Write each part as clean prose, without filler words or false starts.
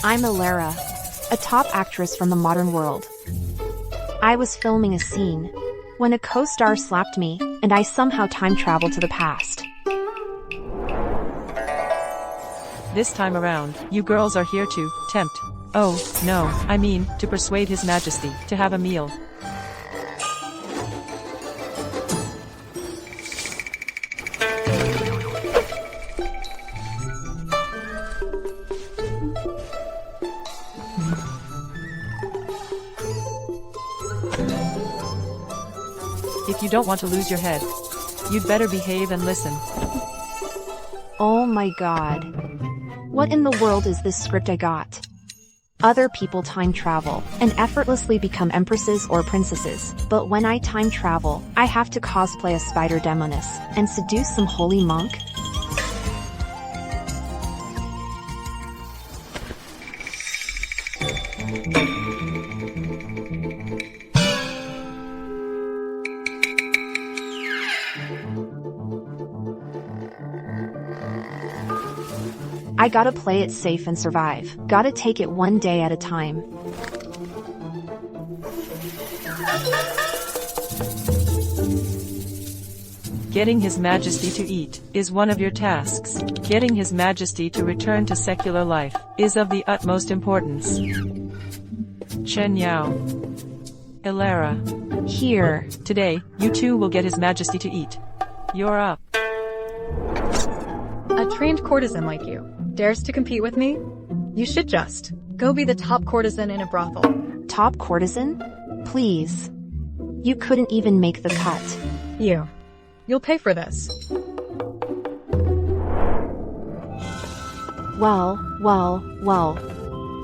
I'm Alara, a top actress from the modern world. I was filming a scene when a co-star slapped me, and I somehow time traveled to the past. This time around, you girls are here to tempt. Oh, no, I mean, to persuade His Majesty to have a meal. If you don't want to lose your head, you'd better behave and listen. Oh my god. What in the world is this script I got? Other people time travel and effortlessly become empresses or princesses, but when I time travel, I have to cosplay a spider demoness and seduce some holy monk? I gotta play it safe and survive. Gotta take it one day at a time. Getting His Majesty to eat is one of your tasks. Getting His Majesty to return to secular life is of the utmost importance. Chen Yao. Ilara. Here. Today, you two will get His Majesty to eat. You're up. A trained courtesan like you dares to compete with me? You should just go be the top courtesan in a brothel. Top courtesan? Please. You couldn't even make the cut. You'll pay for this. Well.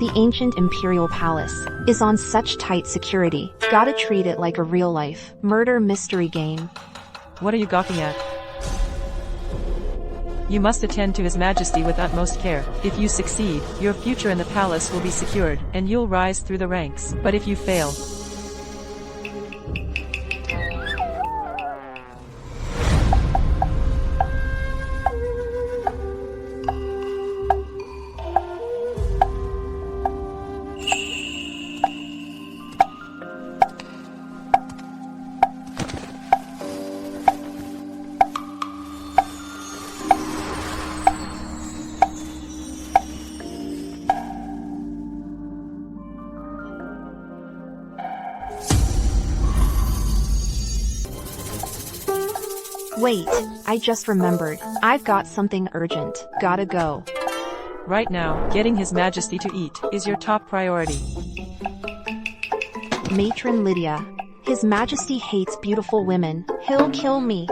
The ancient imperial palace is on such tight security. Gotta treat it like a real-life murder mystery game. What are you gawking at? You must attend to His Majesty with utmost care. If you succeed, your future in the palace will be secured, and you'll rise through the ranks. But if you fail, Wait, I just remembered. I've got something urgent. Gotta go. right now, getting His Majesty to eat is your top priority. Matron Lydia. His Majesty hates beautiful women. He'll kill me.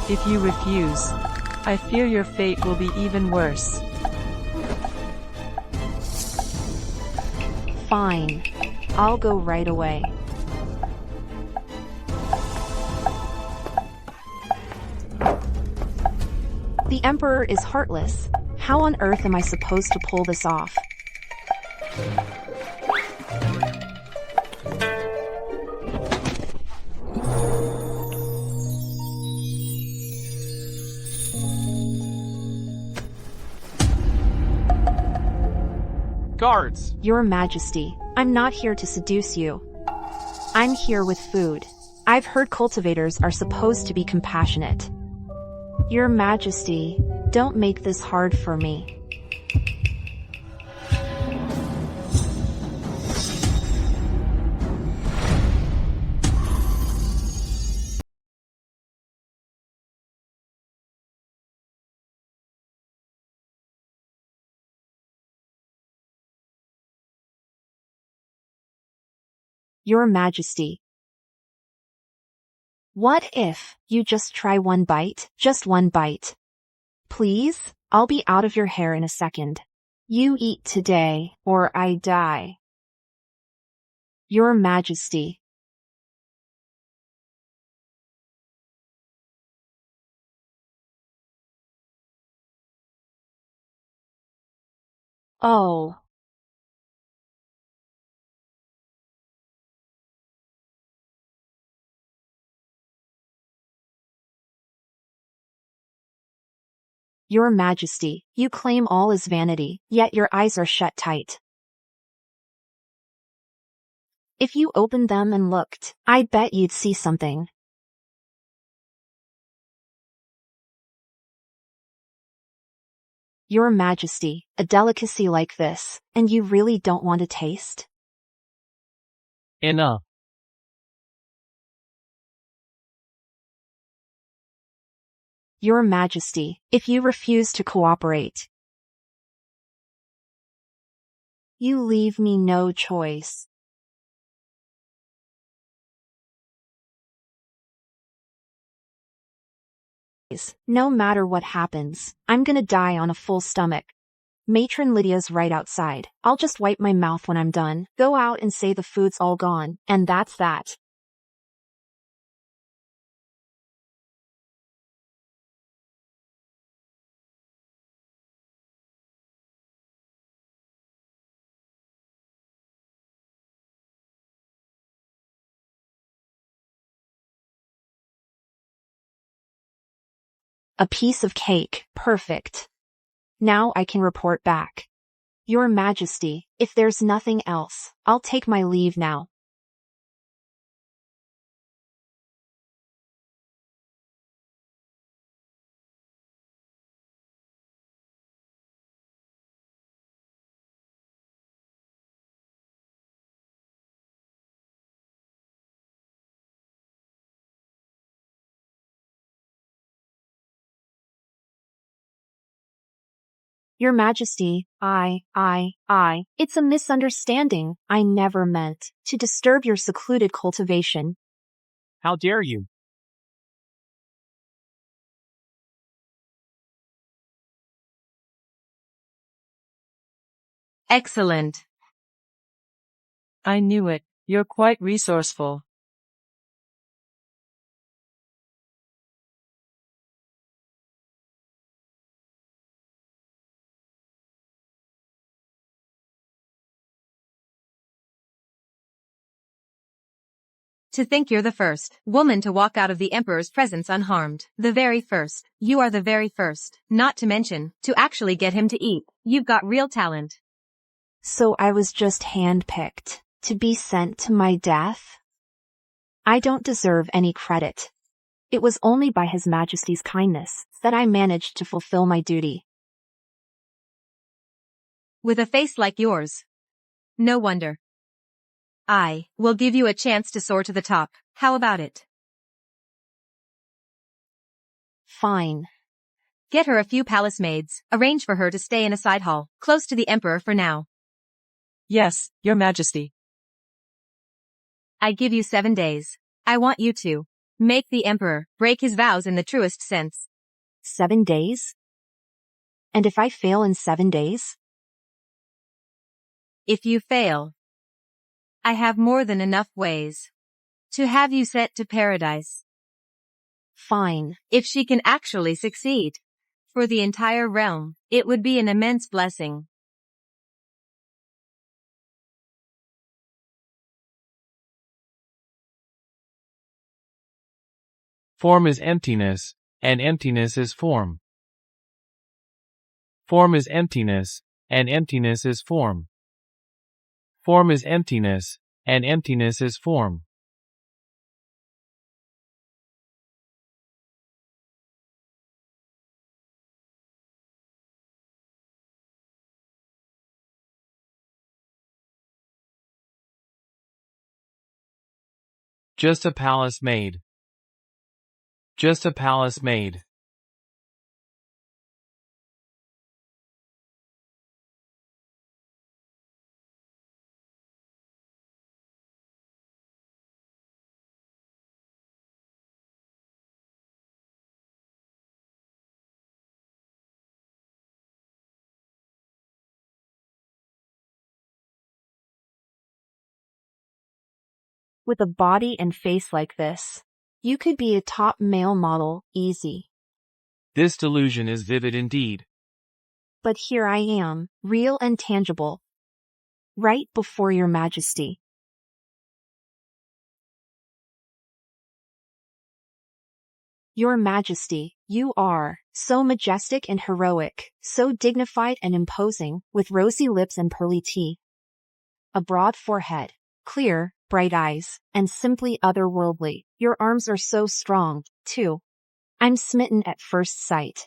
If you refuse, I fear your fate will be even worse. Fine. I'll go right away. The Emperor is heartless. How on earth am I supposed to pull this off? Guards! Your Majesty, I'm not here to seduce you. I'm here with food. I've heard cultivators are supposed to be compassionate. Your Majesty, don't make this hard for me. Your Majesty. What if you just try one bite? Just one bite. Please? I'll be out of your hair in a second. You eat today, or I die. Your Majesty. Oh. Your Majesty, you claim all is vanity, yet your eyes are shut tight. If you opened them and looked, I bet you'd see something. Your Majesty, a delicacy like this, and you really don't want to taste? Enough. Your Majesty, if you refuse to cooperate, you leave me no choice. No matter what happens, I'm gonna die on a full stomach. Matron Lydia's right outside. I'll just wipe my mouth when I'm done, go out and say the food's all gone, and that's that. A piece of cake, perfect. Now I can report back. Your Majesty, if there's nothing else, I'll take my leave now. Your Majesty, it's a misunderstanding. I never meant to disturb your secluded cultivation. How dare you? Excellent. I knew it. You're quite resourceful. To think you're the first woman to walk out of the Emperor's presence unharmed. The very first. You are the very first. Not to mention, to actually get him to eat. You've got real talent. So I was just handpicked to be sent to my death? I don't deserve any credit. It was only by His Majesty's kindness that I managed to fulfill my duty. With a face like yours. No wonder. I will give you a chance to soar to the top. How about it? Fine. Get her a few palace maids. Arrange for her to stay in a side hall, close to the Emperor for now. Yes, Your Majesty. I give you 7 days. I want you to make the Emperor break his vows in the truest sense. 7 days? And if I fail in 7 days? If you fail, I have more than enough ways to have you sent to paradise. Fine. If she can actually succeed, for the entire realm, it would be an immense blessing. Form is emptiness, and emptiness is form. Form is emptiness, and emptiness is form. Form is emptiness, and emptiness is form. Just a palace maid. Just a palace maid. With a body and face like this, you could be a top male model, easy. This delusion is vivid indeed. But here I am, real and tangible. Right before Your Majesty. Your Majesty, you are so majestic and heroic, so dignified and imposing, with rosy lips and pearly teeth, a broad forehead, clear, bright eyes, and simply otherworldly. Your arms are so strong, too. I'm smitten at first sight.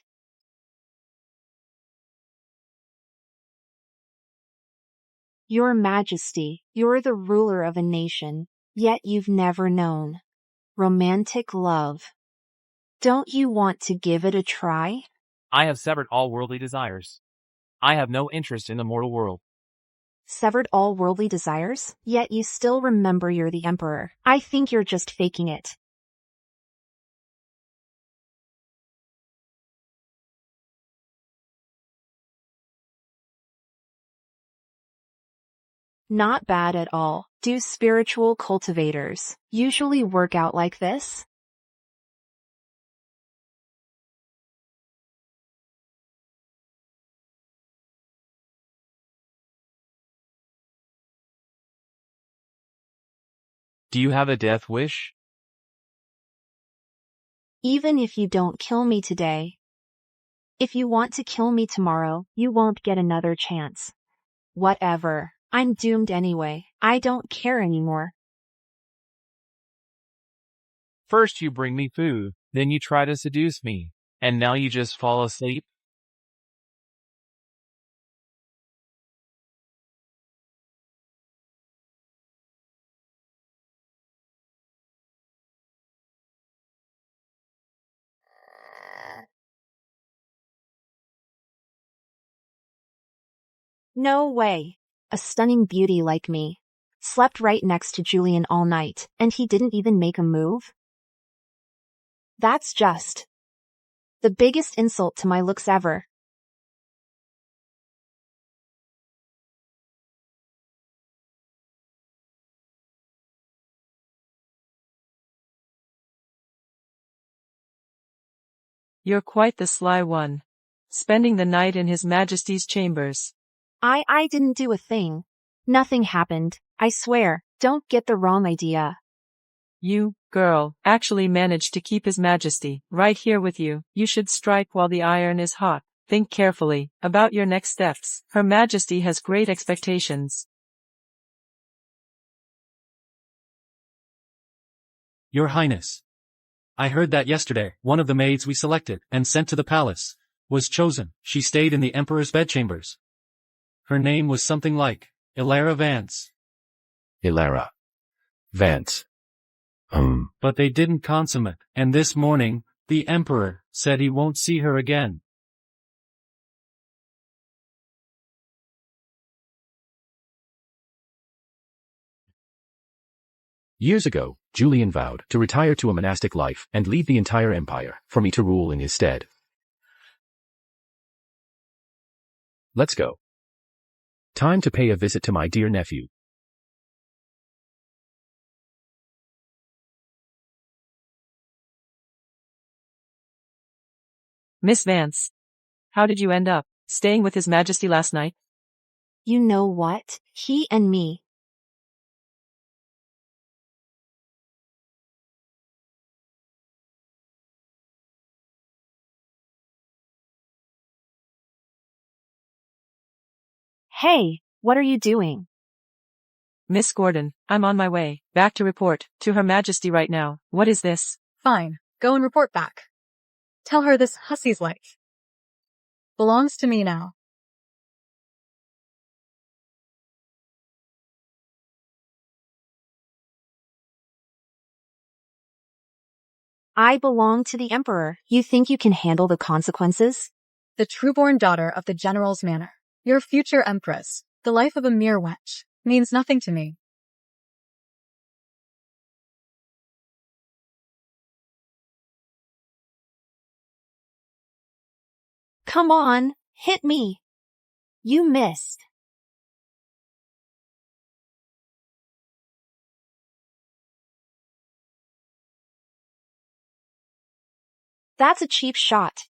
Your Majesty, you're the ruler of a nation, yet you've never known romantic love. Don't you want to give it a try? I have severed all worldly desires. I have no interest in the mortal world. Severed all worldly desires? Yet you still remember you're the emperor. I think you're just faking it. Not bad at all. Do spiritual cultivators usually work out like this? Do you have a death wish? Even if you don't kill me today. If you want to kill me tomorrow, you won't get another chance. Whatever. I'm doomed anyway. I don't care anymore. First you bring me food, then you try to seduce me, and now you just fall asleep? No way. A stunning beauty like me. Slept right next to Julian all night, and he didn't even make a move? That's just the biggest insult to my looks ever. You're quite the sly one. Spending the night in His Majesty's chambers. I didn't do a thing. Nothing happened, I swear. Don't get the wrong idea. You, girl, actually managed to keep His Majesty right here with you. You should strike while the iron is hot. Think carefully about your next steps. Her Majesty has great expectations. Your Highness. I heard that yesterday, one of the maids we selected and sent to the palace was chosen. She stayed in the Emperor's bedchambers. Her name was something like Ilara Vance. Ilara Vance. But they didn't consummate, and this morning, the Emperor said he won't see her again. Years ago, Julian vowed to retire to a monastic life and leave the entire empire for me to rule in his stead. Let's go. Time to pay a visit to my dear nephew. Miss Vance. How did you end up staying with His Majesty last night? You know what? He and me. Hey, what are you doing? Miss Gordon, I'm on my way back to report to Her Majesty right now. What is this? Fine, go and report back. Tell her this hussy's life belongs to me now. I belong to the Emperor. You think you can handle the consequences? The true-born daughter of the General's manor. Your future empress. The life of a mere wench means nothing to me. Come on, hit me. You missed. That's a cheap shot.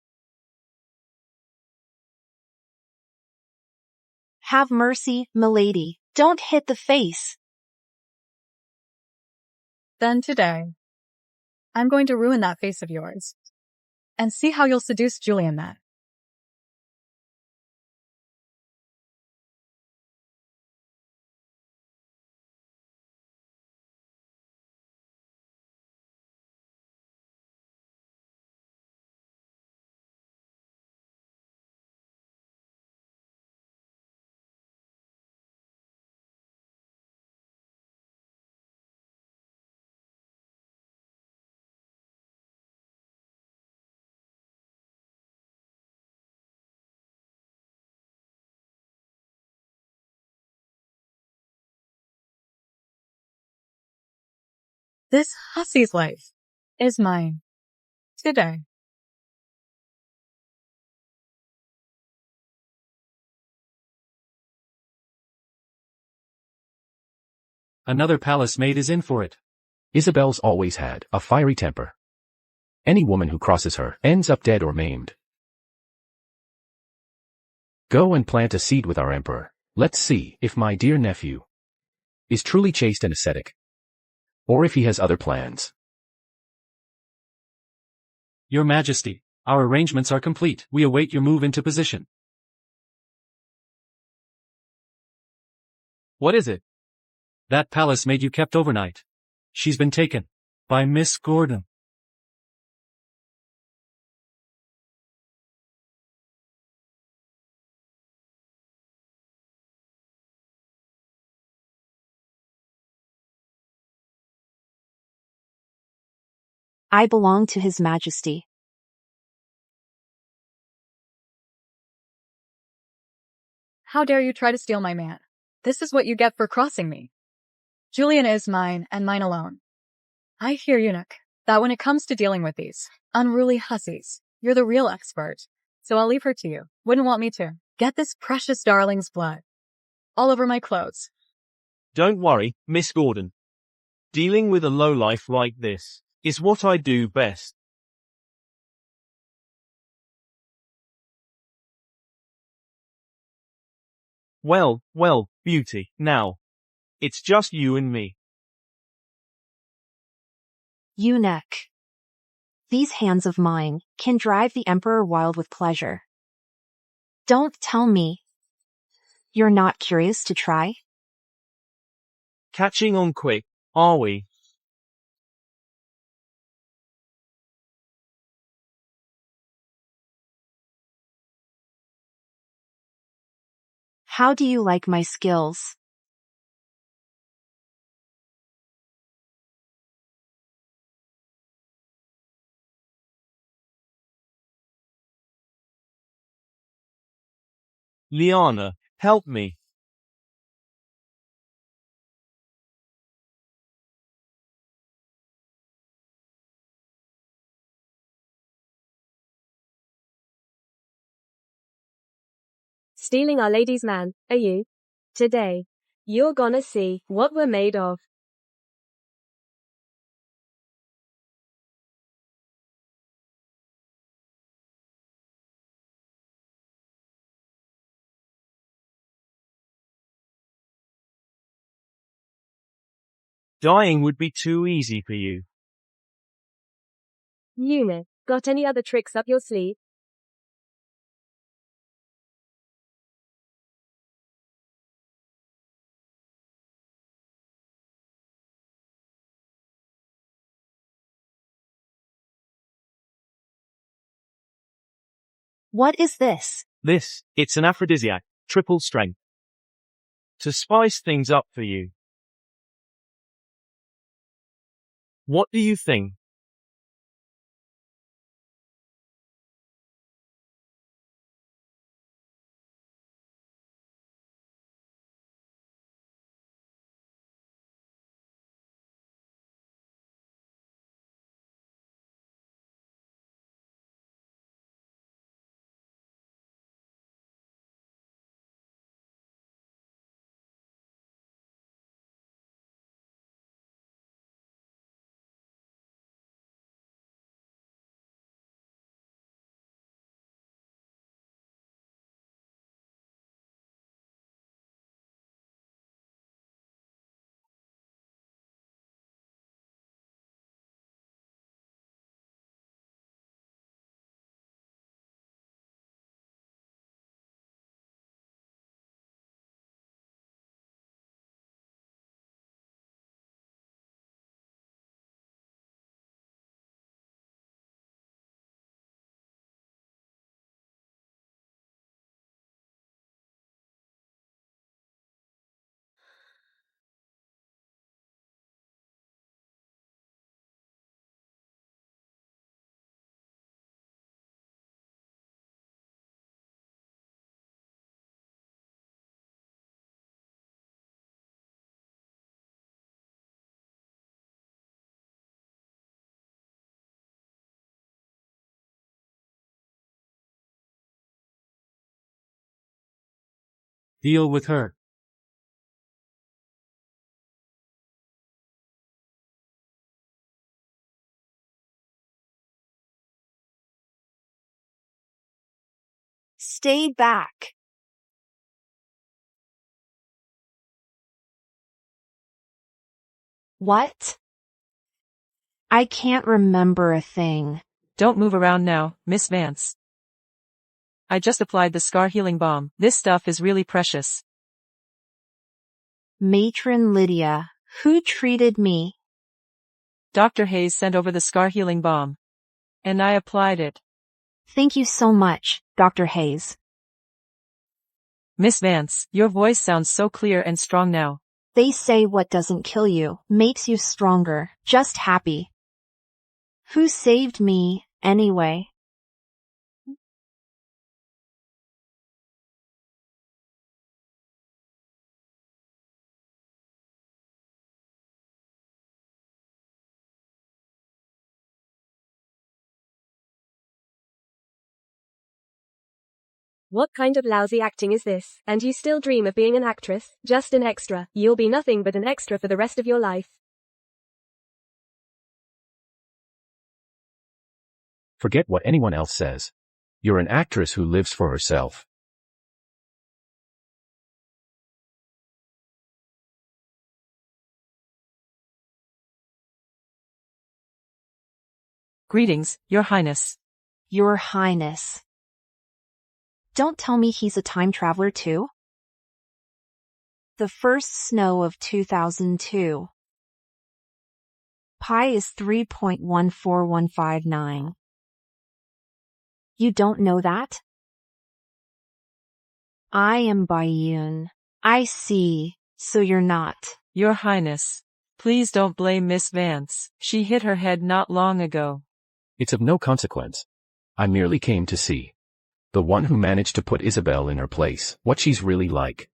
Have mercy, milady. Don't hit the face. Then today, I'm going to ruin that face of yours. and see how you'll seduce Julian then. This hussy's life is mine today. Another palace maid is in for it. Isabel's always had a fiery temper. Any woman who crosses her ends up dead or maimed. Go and plant a seed with our emperor. Let's see if my dear nephew is truly chaste and ascetic, or if he has other plans. Your Majesty, our arrangements are complete. We await your move into position. What is it? That palace maid you kept overnight. She's been taken by Miss Gordon. I belong to His Majesty. How dare you try to steal my man? This is what you get for crossing me. Julian is mine and mine alone. I hear, eunuch, that when it comes to dealing with these unruly hussies, you're the real expert. So I'll leave her to you. Wouldn't want me to. Get this precious darling's blood all over my clothes. Don't worry, Miss Gordon. Dealing with a lowlife like this is what I do best. Well, beauty, now. It's just you and me. Eunuch. These hands of mine can drive the emperor wild with pleasure. Don't tell me you're not curious to try? Catching on quick, are we? How do you like my skills? Liana, help me. Stealing our lady's man, are you? Today, you're gonna see what we're made of. Dying would be too easy for you. Eunuch, got any other tricks up your sleeve? What is this? It's an aphrodisiac, triple strength. To spice things up for you. What do you think? Deal with her. Stay back. What? I can't remember a thing. Don't move around now, Miss Vance. I just applied the scar healing balm. This stuff is really precious. Matron Lydia, who treated me? Dr. Hayes sent over the scar healing balm. And I applied it. Thank you so much, Dr. Hayes. Miss Vance, your voice sounds so clear and strong now. They say what doesn't kill you makes you stronger. Just happy. Who saved me, anyway? What kind of lousy acting is this? And you still dream of being an actress? Just an extra. You'll be nothing but an extra for the rest of your life. Forget what anyone else says. You're an actress who lives for herself. Greetings, Your Highness. Your Highness. Don't tell me he's a time traveler too? The first snow of 2002. Pi is 3.14159. You don't know that? I am Bayun. I see, so you're not. Your Highness. Please don't blame Miss Vance. She hit her head not long ago. It's of no consequence. I merely came to see the one who managed to put Isabel in her place, what she's really like.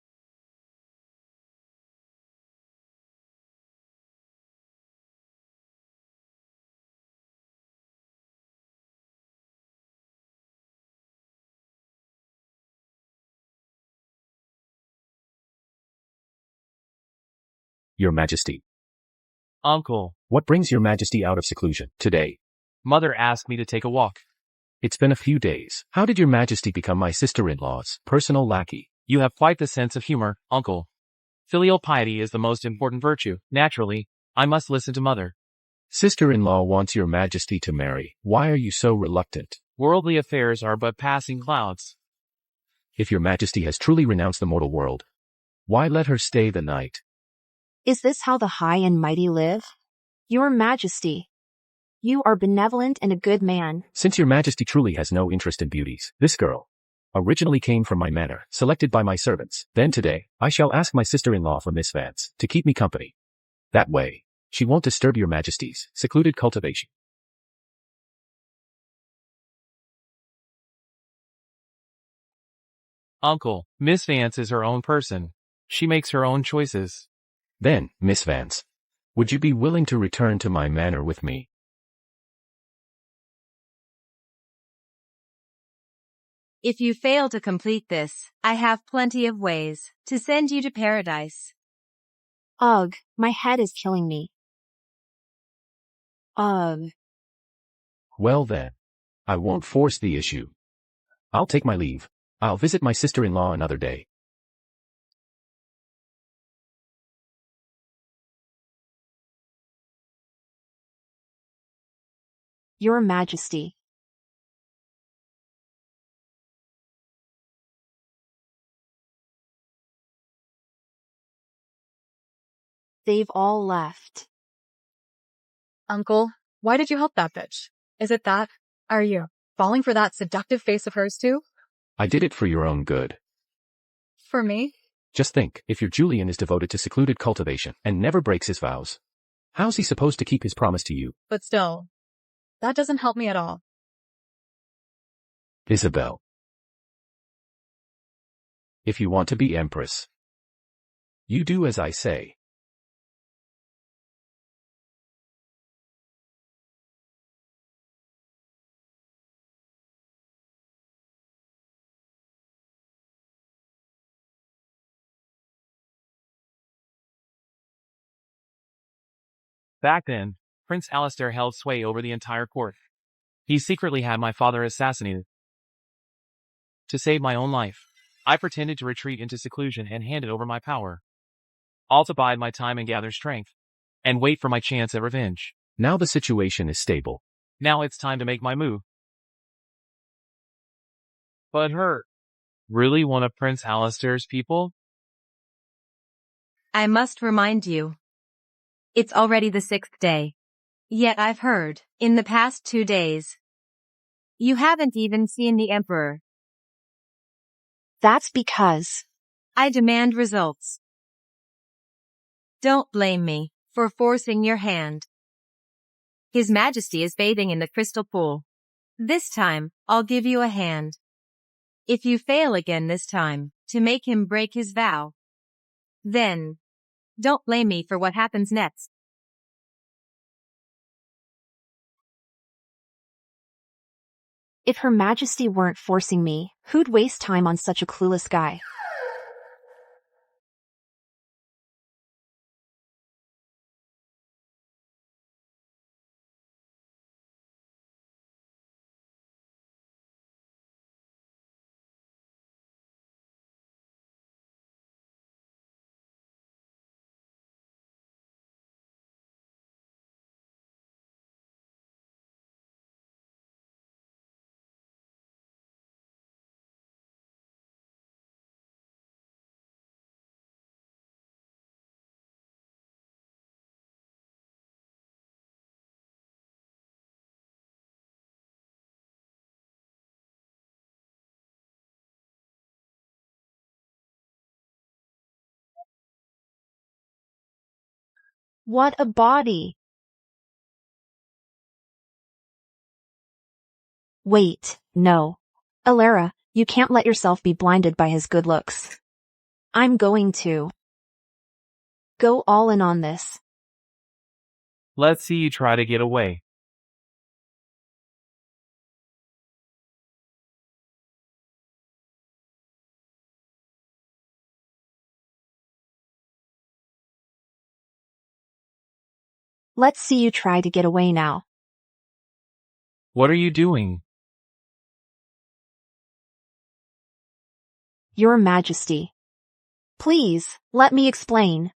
Your Majesty. Uncle, What brings your Majesty out of seclusion today? Mother asked me to take a walk. It's been a few days. How did your Majesty become my sister-in-law's personal lackey? You have quite the sense of humor, Uncle. Filial piety is the most important virtue. Naturally, I must listen to Mother. Sister-in-law wants your Majesty to marry. Why are you so reluctant? Worldly affairs are but passing clouds. If your Majesty has truly renounced the mortal world, why let her stay the night? Is this how the high and mighty live? Your Majesty. You are benevolent and a good man. Since your Majesty truly has no interest in beauties, this girl originally came from my manor, selected by my servants. Then today, I shall ask my sister-in-law for Miss Vance to keep me company. That way, she won't disturb your Majesty's secluded cultivation. Uncle, Miss Vance is her own person. She makes her own choices. Then, Miss Vance, would you be willing to return to my manor with me? If you fail to complete this, I have plenty of ways to send you to paradise. Ugh, my head is killing me. Ugh. Well then, I won't force the issue. I'll take my leave. I'll visit my sister-in-law another day. Your Majesty. They've all left. Uncle, why did you help that bitch? Is it that? Are you falling for that seductive face of hers too? I did it for your own good. For me? Just think, if your Julian is devoted to secluded cultivation and never breaks his vows, how's he supposed to keep his promise to you? But still, that doesn't help me at all. Isabel. If you want to be empress, you do as I say. Back then, Prince Alistair held sway over the entire court. He secretly had my father assassinated. To save my own life, I pretended to retreat into seclusion and handed over my power. All to bide my time and gather strength, and wait for my chance at revenge. Now the situation is stable. Now it's time to make my move. But her, really one of Prince Alistair's people? I must remind you. It's already the 6th day. Yet I've heard, in the past 2 days, you haven't even seen the Emperor. That's because I demand results. Don't blame me for forcing your hand. His Majesty is bathing in the crystal pool. This time, I'll give you a hand. If you fail again this time, to make him break his vow, then don't blame me for what happens next. if Her Majesty weren't forcing me, who'd waste time on such a clueless guy? What a body! Wait, no. Alara, you can't let yourself be blinded by his good looks. I'm going to go all in on this. Let's see you try to get away. Let's see you try to get away now. What are you doing? Your Majesty. Please, let me explain.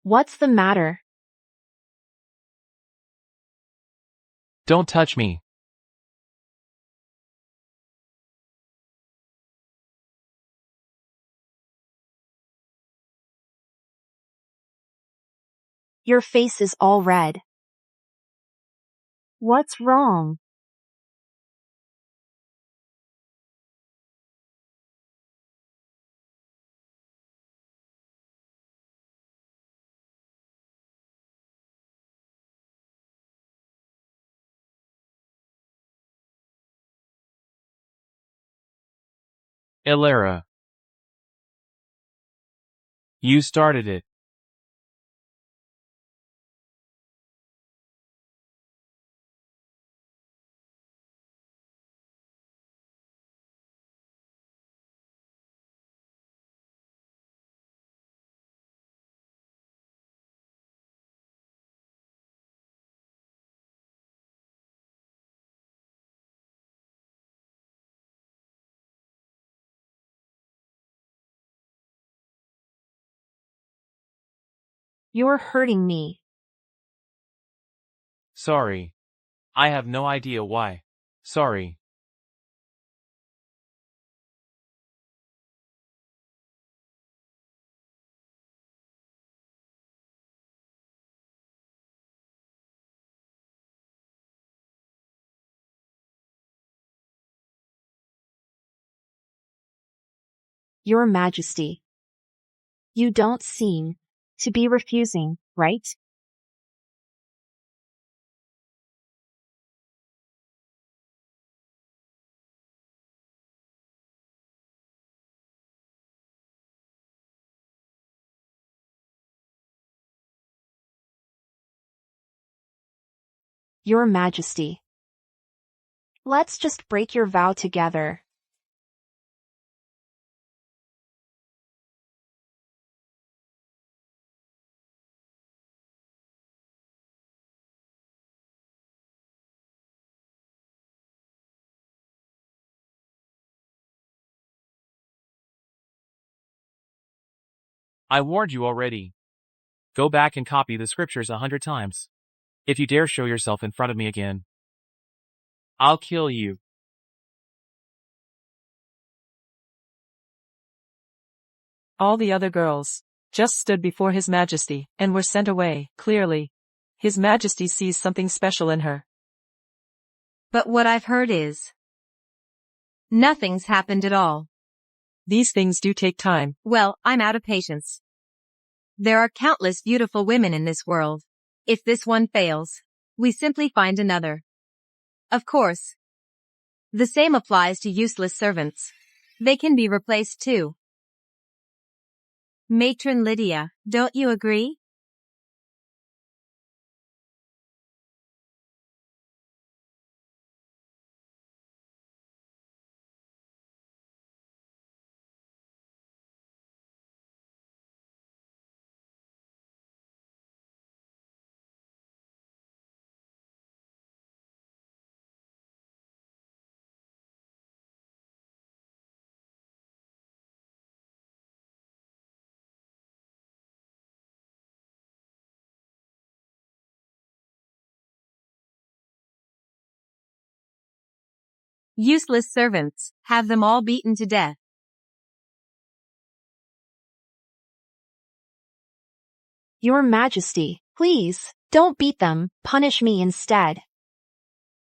What's the matter? Don't touch me. Your face is all red. What's wrong? Alara. You started it. You're hurting me. Sorry. I have no idea why. Sorry. Your Majesty. You don't seem to be refusing, right? Your Majesty. Let's just break your vow together. I warned you already. Go back and copy the scriptures 100 times. If you dare show yourself in front of me again, I'll kill you. All the other girls just stood before His Majesty and were sent away. Clearly, His Majesty sees something special in her. But what I've heard is nothing's happened at all. These things do take time. Well, I'm out of patience. There are countless beautiful women in this world. If this one fails, we simply find another. Of course. The same applies to useless servants. They can be replaced too. Matron Lydia, don't you agree? Useless servants, have them all beaten to death. Your Majesty, please, don't beat them, punish me instead.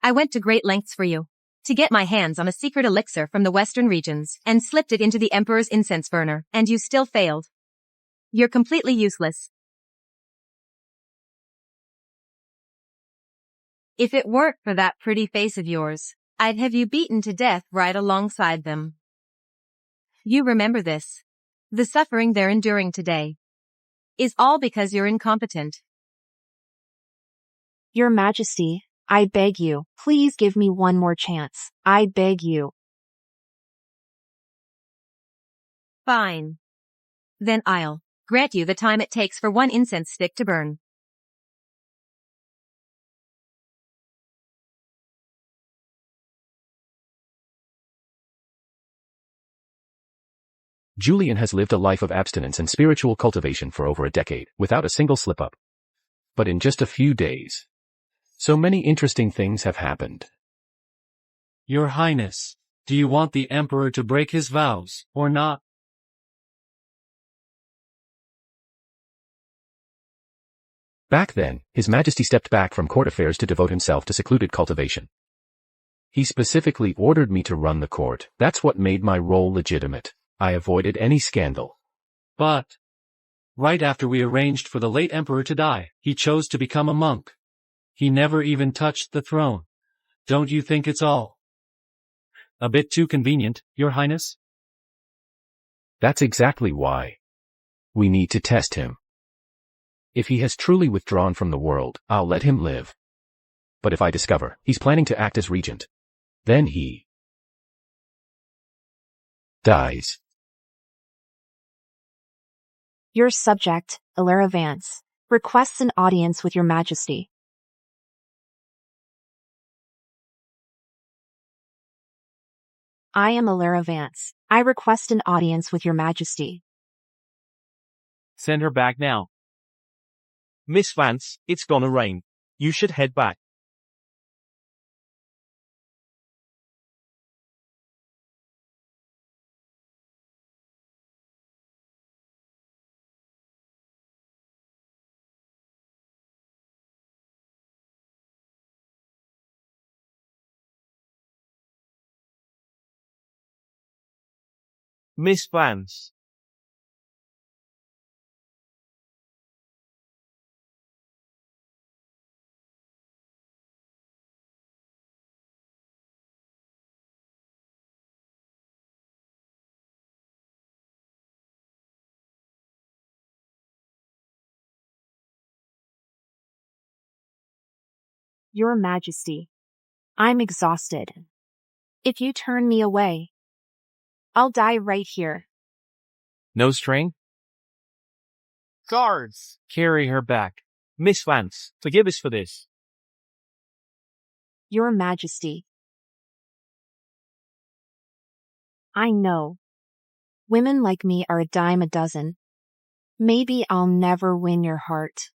I went to great lengths for you. To get my hands on a secret elixir from the western regions, and slipped it into the Emperor's incense burner, and you still failed. You're completely useless. If it weren't for that pretty face of yours, I'd have you beaten to death right alongside them. You remember this. The suffering they're enduring today is all because you're incompetent. Your Majesty, I beg you, please give me one more chance. I beg you. Fine. Then I'll grant you the time it takes for one incense stick to burn. Julian has lived a life of abstinence and spiritual cultivation for over a decade, without a single slip-up. But in just a few days, so many interesting things have happened. Your Highness, do you want the Emperor to break his vows, or not? Back then, His Majesty stepped back from court affairs to devote himself to secluded cultivation. He specifically ordered me to run the court. That's what made my role legitimate. I avoided any scandal. But right after we arranged for the late Emperor to die, he chose to become a monk. He never even touched the throne. Don't you think it's all a bit too convenient, Your Highness? That's exactly why we need to test him. If he has truly withdrawn from the world, I'll let him live. But if I discover he's planning to act as regent, then he dies. Your subject, Alara Vance, requests an audience with Your Majesty. I am Alara Vance. I request an audience with Your Majesty. Send her back now. Miss Vance, it's gonna rain. You should head back. Miss Vance. Your Majesty, I'm exhausted. If you turn me away, I'll die right here. No string? Guards! Carry her back. Miss Vance, forgive us for this. Your Majesty. I know. Women like me are a dime a dozen. Maybe I'll never win your heart.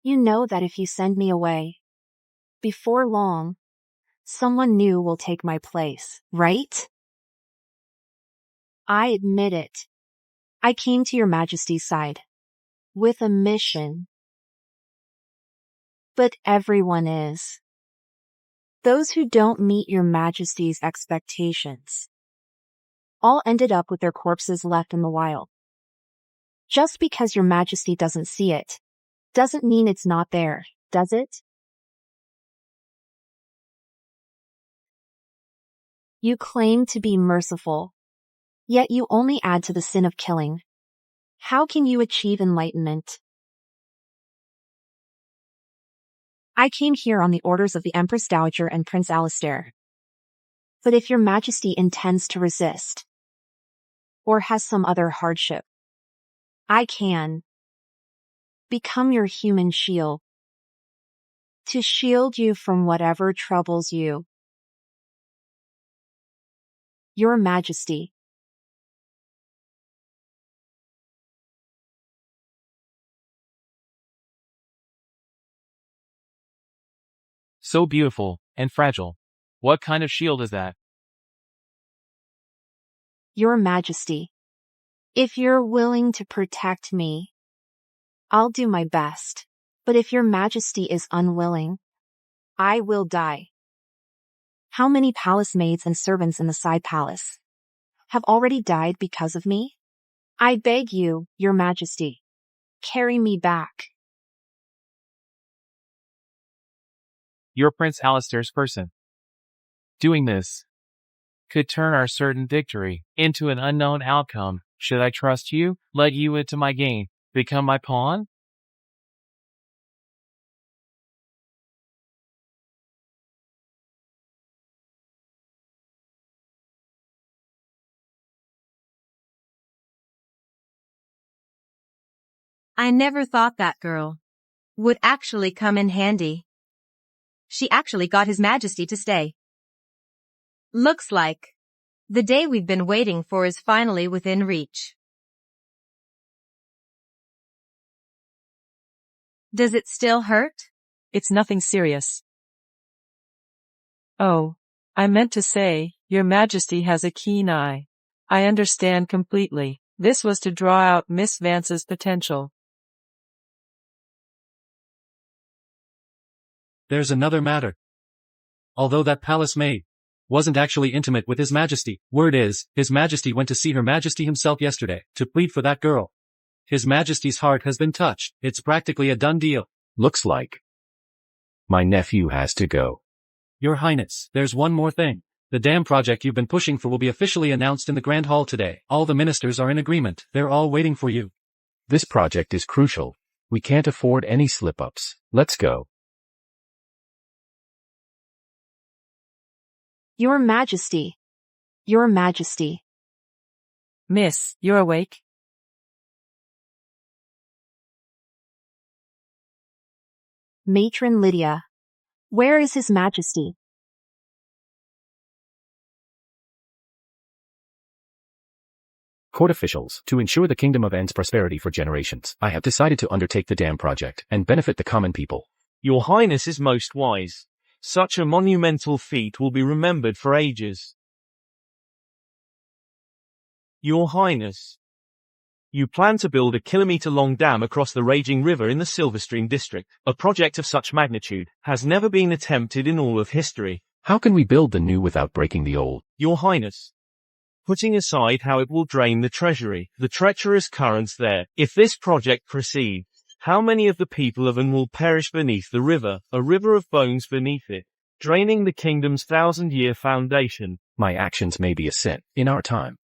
You know that if you send me away, before long, someone new will take my place, right? I admit it. I came to your Majesty's side with a mission. But everyone is. Those who don't meet your Majesty's expectations all ended up with their corpses left in the wild. Just because your Majesty doesn't see it, doesn't mean it's not there, does it? You claim to be merciful, yet you only add to the sin of killing. How can you achieve enlightenment? I came here on the orders of the Empress Dowager and Prince Alistair. But if your Majesty intends to resist, or has some other hardship, I can become your human shield, to shield you from whatever troubles you. Your Majesty. So beautiful and fragile. What kind of shield is that? Your Majesty. If you're willing to protect me, I'll do my best. But if your Majesty is unwilling, I will die. How many palace maids and servants in the side palace have already died because of me? I beg you, your Majesty, carry me back. You're Prince Alistair's person. Doing this could turn our certain victory into an unknown outcome. Should I trust you, let you into my game, become my pawn? I never thought that girl would actually come in handy. She actually got His Majesty to stay. Looks like the day we've been waiting for is finally within reach. Does it still hurt? It's nothing serious. Oh, I meant to say, Your Majesty has a keen eye. I understand completely. This was to draw out Miss Vance's potential. There's another matter. Although that palace maid wasn't actually intimate with His Majesty, word is, His Majesty went to see Her Majesty himself yesterday to plead for that girl. His Majesty's heart has been touched. It's practically a done deal. Looks like my nephew has to go. Your Highness, there's one more thing. The dam project you've been pushing for will be officially announced in the Grand Hall today. All the ministers are in agreement. They're all waiting for you. This project is crucial. We can't afford any slip-ups. Let's go. Your Majesty. Your Majesty. Miss, you're awake? Matron Lydia. Where is His Majesty? Court officials, to ensure the Kingdom of End's prosperity for generations, I have decided to undertake the dam project and benefit the common people. Your Highness is most wise. Such a monumental feat will be remembered for ages. Your Highness. You plan to build a kilometer-long dam across the raging river in the Silverstream district. A project of such magnitude has never been attempted in all of history. How can we build the new without breaking the old? Your Highness. Putting aside how it will drain the treasury, the treacherous currents there, if this project proceeds, how many of the people of An will perish beneath the river, a river of bones beneath it, draining the kingdom's 1,000-year foundation? My actions may be a sin, in our time.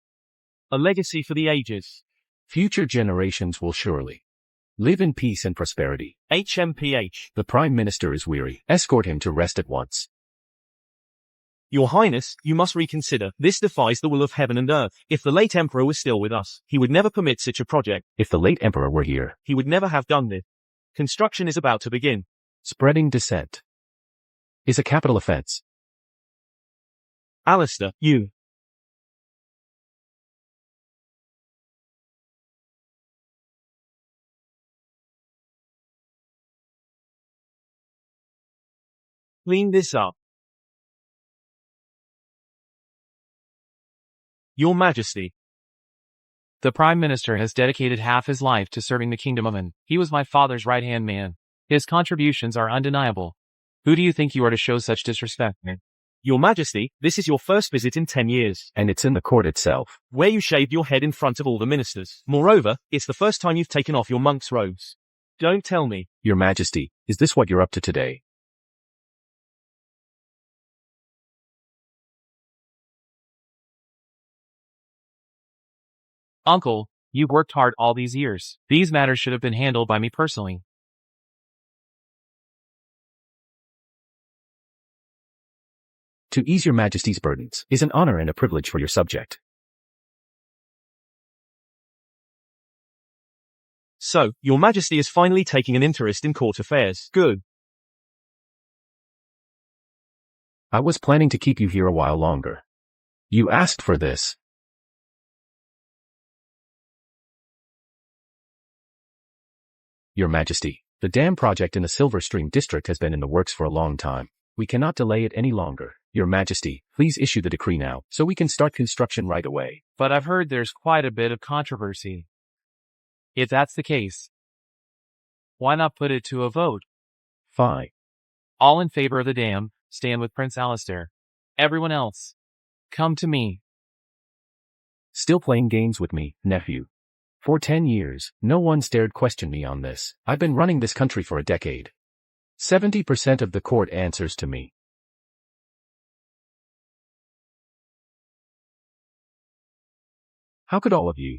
A legacy for the ages. Future generations will surely Live in peace and prosperity. HMPH. The Prime Minister is weary. Escort him to rest at once. Your Highness, you must reconsider. This defies the will of heaven and earth. If the late Emperor was still with us, he would never permit such a project. If the late Emperor were here, He would never have done this. Construction is about to begin. spreading dissent is a capital offense. Alistair, you. Clean this up. Your Majesty. The Prime Minister has dedicated half his life to serving the Kingdom of An. He was my father's right-hand man. His contributions are undeniable. Who do you think you are to show such disrespect? Your Majesty, this is your first visit in 10 years. And it's in the court itself. Where you shaved your head in front of all the ministers. Moreover, it's the first time you've taken off your monk's robes. Don't tell me. Your Majesty, is this what you're up to today? Uncle, you've worked hard all these years. These matters should have been handled by me personally. To ease your Majesty's burdens is an honor and a privilege for your subject. So, your Majesty is finally taking an interest in court affairs. Good. I was planning to keep you here a while longer. You asked for this. Your Majesty, the dam project in the Silver Stream district has been in the works for a long time. We cannot delay it any longer. Your Majesty, please issue the decree now, so we can start construction right away. But I've heard there's quite a bit of controversy. If that's the case, why not put it to a vote? Fine. All in favor of the dam, stand with Prince Alistair. Everyone else, come to me. Still playing games with me, nephew. For 10 years, no one's dared question me on this. I've been running this country for a decade. 70% of the court answers to me. How could all of you?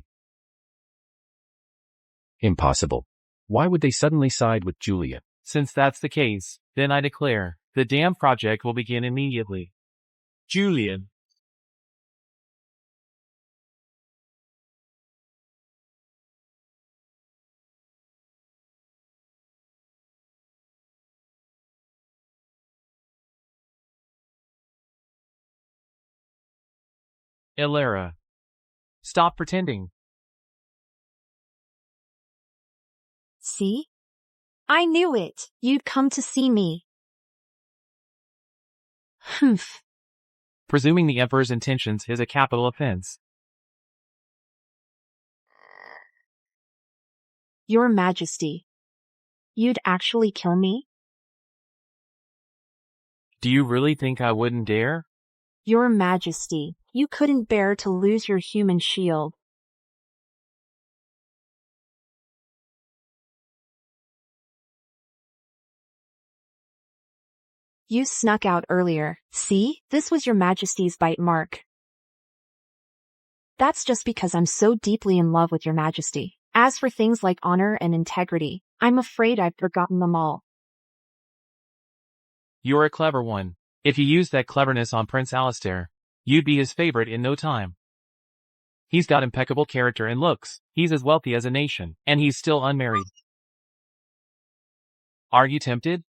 Impossible. Why would they suddenly side with Julia? Since that's the case, then I declare, the dam project will begin immediately. Julian. Ilera. Stop pretending. See? I knew it. You'd come to see me. Humph. Presuming the Emperor's intentions is a capital offense. Your Majesty. You'd actually kill me? Do you really think I wouldn't dare? Your Majesty, you couldn't bear to lose your human shield. You snuck out earlier. See, this was your Majesty's bite mark. That's just because I'm so deeply in love with your Majesty. As for things like honor and integrity, I'm afraid I've forgotten them all. You're a clever one. If you used that cleverness on Prince Alistair, you'd be his favorite in no time. He's got impeccable character and looks, he's as wealthy as a nation, and he's still unmarried. Are you tempted?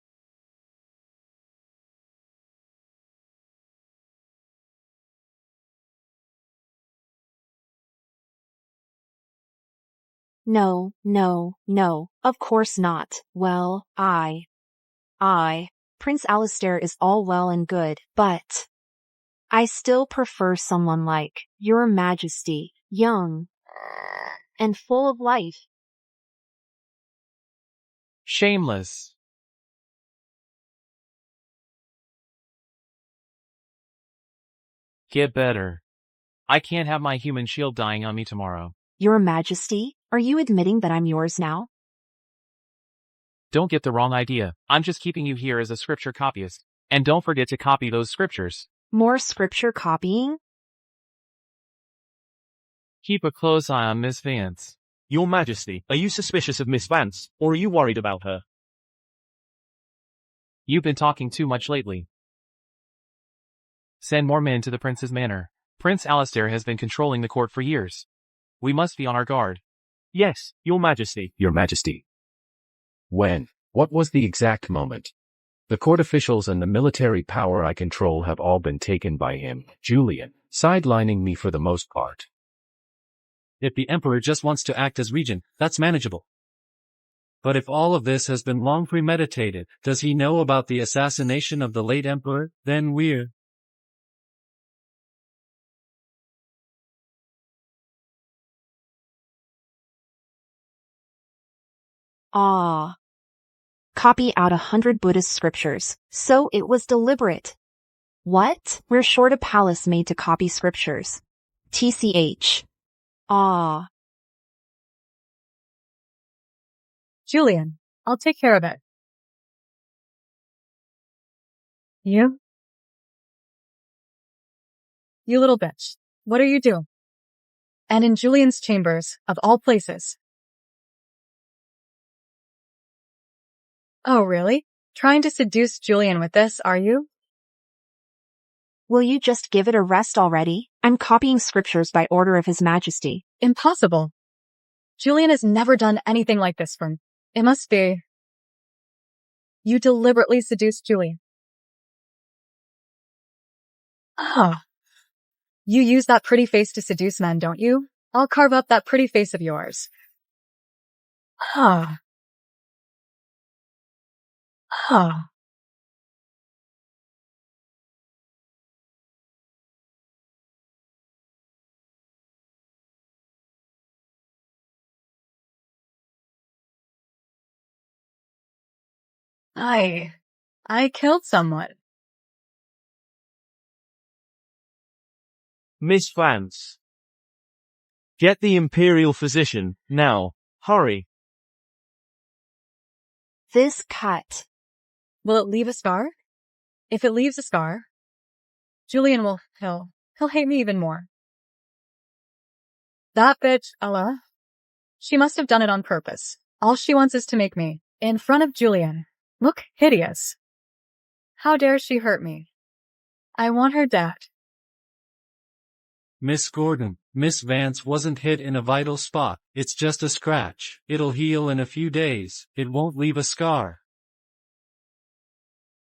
No, no, no, of course not. Well, Prince Alistair is all well and good, but I still prefer someone like your Majesty, young and full of life. Shameless. Get better. I can't have my human shield dying on me tomorrow. Your Majesty, are you admitting that I'm yours now? Don't get the wrong idea. I'm just keeping you here as a scripture copyist. And don't forget to copy those scriptures. More scripture copying? Keep a close eye on Miss Vance. Your Majesty, are you suspicious of Miss Vance, or are you worried about her? You've been talking too much lately. Send more men to the prince's manor. Prince Alistair has been controlling the court for years. We must be on our guard. Yes, Your Majesty. Your Majesty. When? What was the exact moment? The court officials and the military power I control have all been taken by him, Julian, sidelining me for the most part. If the Emperor just wants to act as regent, that's manageable. But if all of this has been long premeditated, does he know about the assassination of the late Emperor? Then we're... Ah. Copy out 100 Buddhist scriptures. So it was deliberate. What? We're short a palace made to copy scriptures. TCH. Ah. Julian, I'll take care of it. You? You little bitch. What are you doing? And in Julian's chambers, of all places. Oh, really? Trying to seduce Julian with this, are you? Will you just give it a rest already? I'm copying scriptures by order of His Majesty. Impossible. Julian has never done anything like this for me. It must be. You deliberately seduced Julian. Ah. You use that pretty face to seduce men, don't you? I'll carve up that pretty face of yours. Ah. Ah. I killed someone. Miss Vance. Get the Imperial physician, now. Hurry. This cut. Will it leave a scar? If it leaves a scar, Julian will, he'll hate me even more. That bitch, Ella. She must have done it on purpose. All she wants is to make me, in front of Julian, look hideous. How dare she hurt me? I want her dead. Miss Gordon, Miss Vance wasn't hit in a vital spot. It's just a scratch. It'll heal in a few days. It won't leave a scar.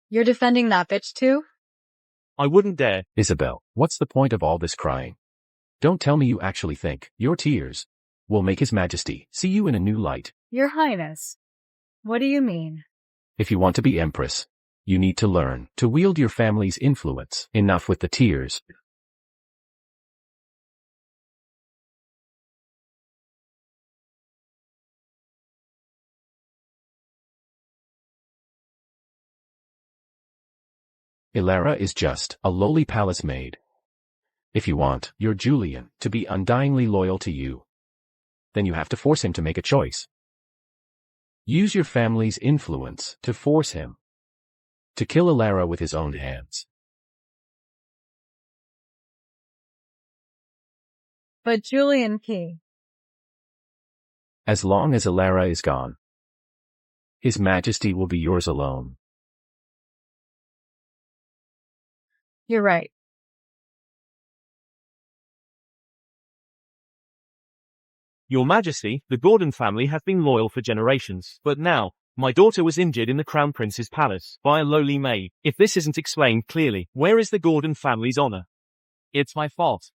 You're defending that bitch too? I wouldn't dare. Isabel, what's the point of all this crying? Don't tell me you actually think your tears will make His Majesty see you in a new light. Your Highness. What do you mean? If you want to be Empress, you need to learn to wield your family's influence. Enough with the tears. Ilara is just a lowly palace maid. If you want your Julian to be undyingly loyal to you, then you have to force him to make a choice. Use your family's influence to force him to kill Ilara with his own hands. But Julian Key. As long as Ilara is gone, His Majesty will be yours alone. You're right. Your Majesty, the Gordon family have been loyal for generations, but now, my daughter was injured in the Crown Prince's palace by a lowly maid. If this isn't explained clearly, where is the Gordon family's honor? It's my fault.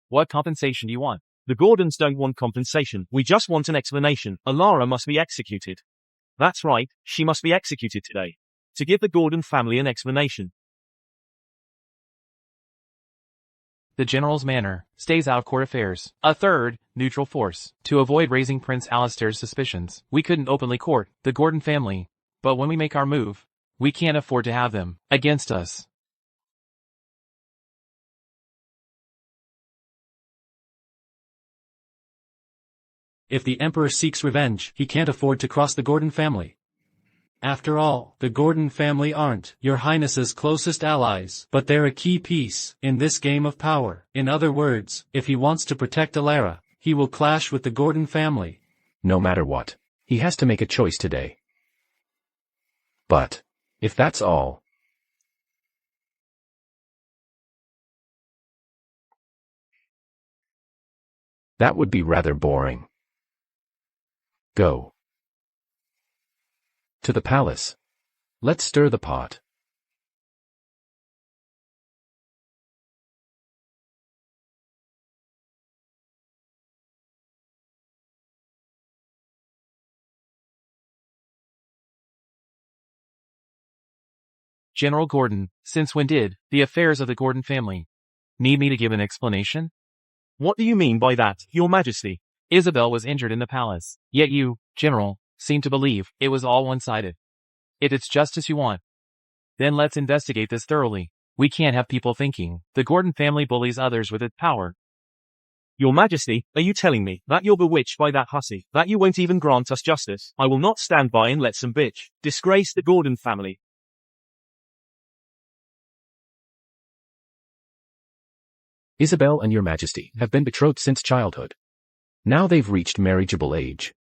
What compensation do you want? The Gordons don't want compensation, we just want an explanation. Ilara must be executed. That's right, she must be executed today. To give the Gordon family an explanation. The general's manor stays out of court affairs. A third, neutral force. To avoid raising Prince Alistair's suspicions, we couldn't openly court the Gordon family. But when we make our move, we can't afford to have them against us. If the Emperor seeks revenge, he can't afford to cross the Gordon family. After all, the Gordon family aren't Your Highness's closest allies, but they're a key piece in this game of power. In other words, if he wants to protect Ilara, He will clash with the Gordon family. No matter what, he has to make a choice today. But, if that's all, that would be rather boring. Go to the palace. Let's stir the pot. General Gordon, since when did the affairs of the Gordon family need me to give an explanation? What do you mean by that, Your Majesty? Isabel was injured in the palace, yet you, General, seem to believe it was all one-sided. If it's just as you want, then let's investigate this thoroughly. We can't have people thinking the Gordon family bullies others with its power. Your Majesty, are you telling me that you're bewitched by that hussy, that you won't even grant us justice? I will not stand by and let some bitch disgrace the Gordon family. Isabel and Your Majesty have been betrothed since childhood. Now they've reached marriageable age.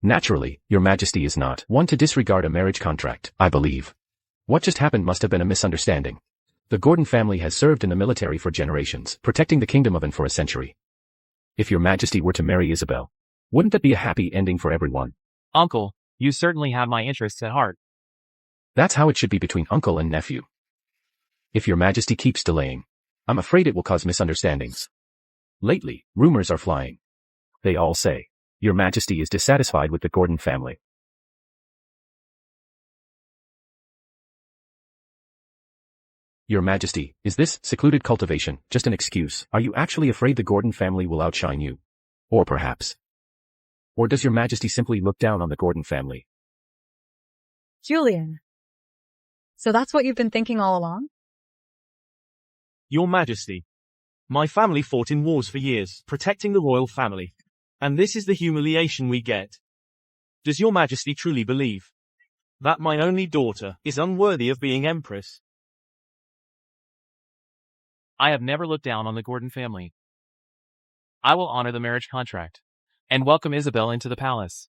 Naturally, Your Majesty is not one to disregard a marriage contract, I believe. What just happened must have been a misunderstanding. The Gordon family has served in the military for generations, protecting the kingdom of and for a century. If Your Majesty were to marry Isabel, wouldn't that be a happy ending for everyone? Uncle, you certainly have my interests at heart. That's how it should be between uncle and nephew. If Your Majesty keeps delaying, I'm afraid it will cause misunderstandings. Lately, rumors are flying. They all say, Your Majesty is dissatisfied with the Gordon family. Your Majesty, is this secluded cultivation just an excuse? Are you actually afraid the Gordon family will outshine you? Or perhaps? Or does Your Majesty simply look down on the Gordon family? Julian. So that's what you've been thinking all along? Your Majesty, my family fought in wars for years, protecting the royal family. And this is the humiliation we get. Does Your Majesty truly believe that my only daughter is unworthy of being empress? I have never looked down on the Gordon family. I will honor the marriage contract and welcome Isabel into the palace.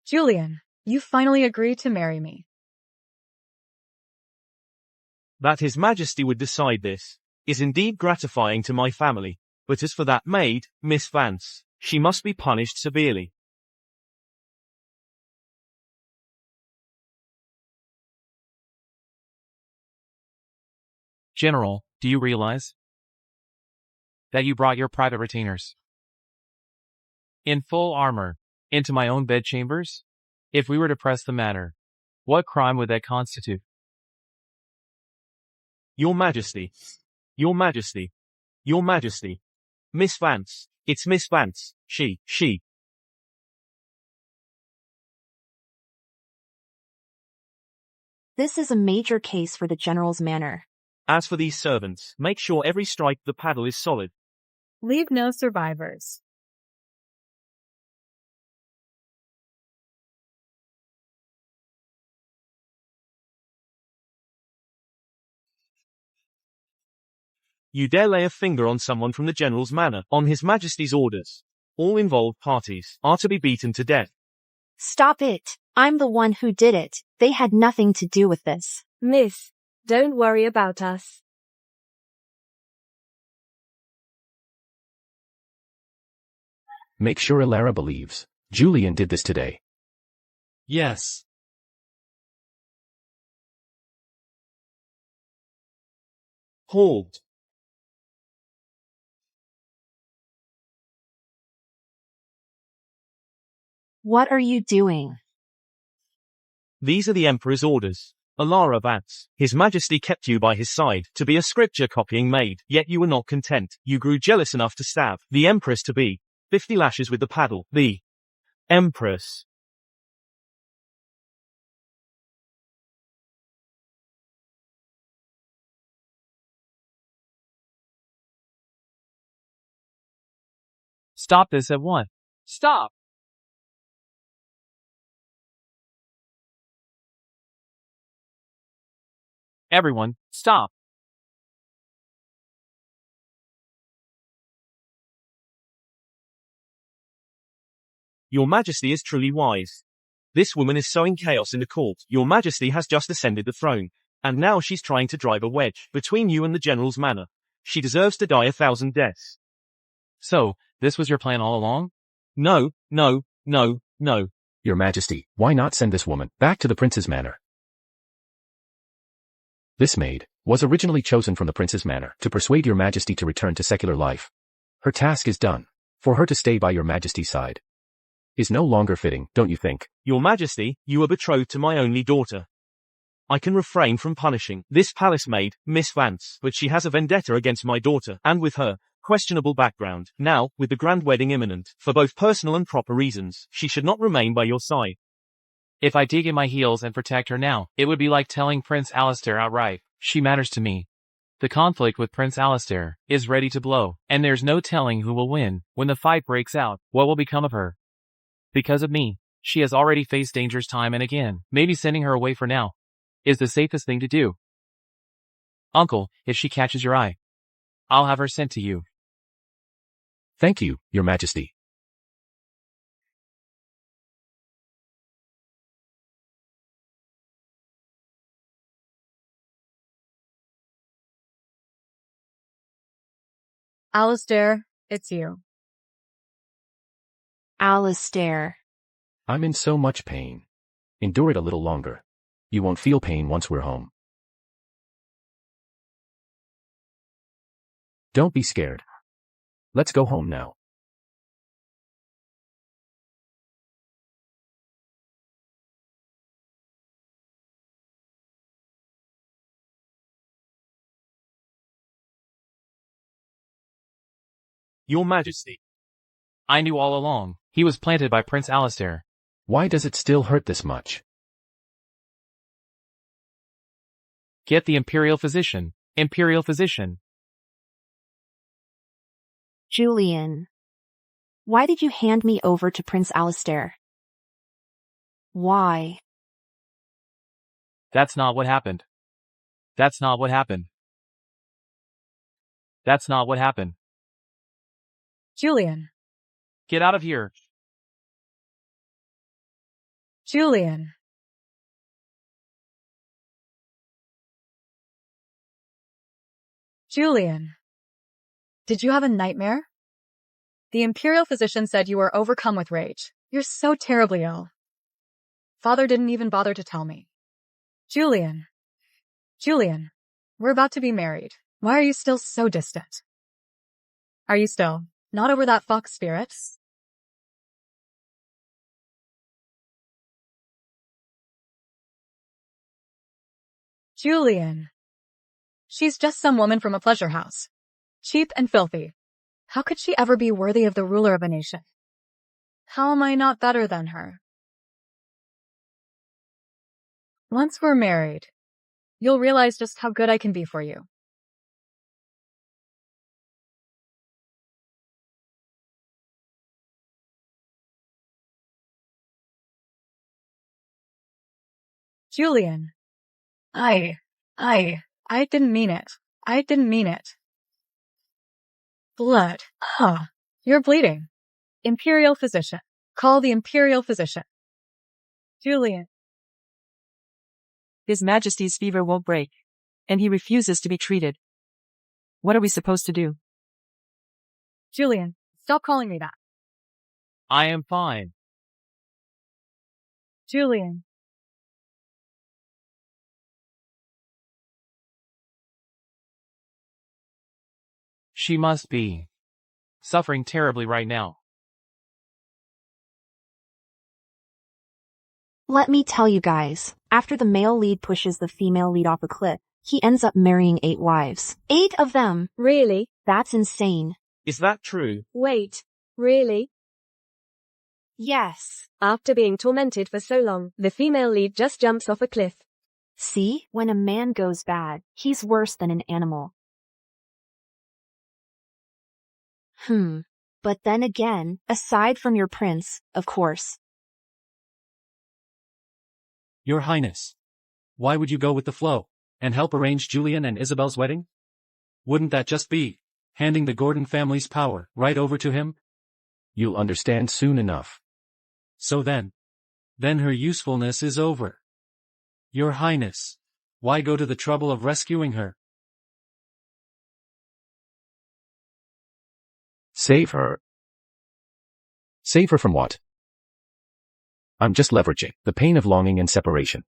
Julian, you finally agreed to marry me. That His Majesty would decide this is indeed gratifying to my family, but as for that maid, Miss Vance, she must be punished severely. General, do you realize that you brought your private retainers in full armor into my own bedchambers? If we were to press the matter, what crime would that constitute? Your Majesty. Your Majesty. Your Majesty. Miss Vance. It's Miss Vance. She. This is a major case for the general's manor. As for these servants, make sure every strike the paddle is solid. Leave no survivors. You dare lay a finger on someone from the general's manor, on His Majesty's orders. All involved parties are to be beaten to death. Stop it. I'm the one who did it. They had nothing to do with this. Miss, don't worry about us. Make sure Alara believes Julian did this today. Yes. Hold. What are you doing? These are the Emperor's orders. Alara Vance, His Majesty kept you by his side to be a scripture-copying maid, yet you were not content. You grew jealous enough to stab the Empress to be 50 lashes with the paddle. The Empress. Stop this at once. Stop! Everyone, stop! Your Majesty is truly wise. This woman is sowing chaos in the court. Your Majesty has just ascended the throne. And now she's trying to drive a wedge between you and the general's manor. She deserves to die 1,000 deaths. So, this was your plan all along? No, no, no, no. Your Majesty, why not send this woman back to the prince's manor? This maid was originally chosen from the prince's manor to persuade your Majesty to return to secular life. Her task is done. For her to stay by your Majesty's side is no longer fitting, don't you think? Your Majesty, you are betrothed to my only daughter. I can refrain from punishing this palace maid, Miss Vance, but she has a vendetta against my daughter, and with her questionable background. Now, with the grand wedding imminent, for both personal and proper reasons, she should not remain by your side. If I dig in my heels and protect her now, it would be like telling Prince Alistair outright, she matters to me. The conflict with Prince Alistair is ready to blow, and there's no telling who will win. When the fight breaks out, what will become of her? Because of me, she has already faced dangers time and again. Maybe sending her away for now is the safest thing to do. Uncle, if she catches your eye, I'll have her sent to you. Thank you, Your Majesty. Alistair, it's you. Alistair. I'm in so much pain. Endure it a little longer. You won't feel pain once we're home. Don't be scared. Let's go home now. Your Majesty. I knew all along, he was planted by Prince Alistair. Why does it still hurt this much? Get the Imperial Physician. Imperial Physician. Julian. Why did you hand me over to Prince Alistair? Why? That's not what happened. That's not what happened. That's not what happened. Julian. Get out of here. Julian. Julian. Did you have a nightmare? The Imperial physician said you were overcome with rage. You're so terribly ill. Father didn't even bother to tell me. Julian. Julian. We're about to be married. Why are you still so distant? Are you still not over that fox spirit? Julian. She's just some woman from a pleasure house. Cheap and filthy. How could she ever be worthy of the ruler of a nation? How am I not better than her? Once we're married, you'll realize just how good I can be for you. Julian. I didn't mean it. I didn't mean it. Blood. You're bleeding. Imperial physician. Call the Imperial physician. Julian. His Majesty's fever won't break, and he refuses to be treated. What are we supposed to do? Julian, stop calling me that. I am fine. Julian. She must be suffering terribly right now. Let me tell you guys, after the male lead pushes the female lead off a cliff, he ends up marrying 8 wives. 8 of them! Really? That's insane. Is that true? Wait. Really? Yes. After being tormented for so long, the female lead just jumps off a cliff. See, when a man goes bad, he's worse than an animal. But then again, aside from your prince, of course. Your Highness. Why would you go with the flow and help arrange Julian and Isabel's wedding? Wouldn't that just be handing the Gordon family's power right over to him? You'll understand soon enough. So then her usefulness is over. Your Highness, why go to the trouble of rescuing her? Save her. Save her from what? I'm just leveraging the pain of longing and separation.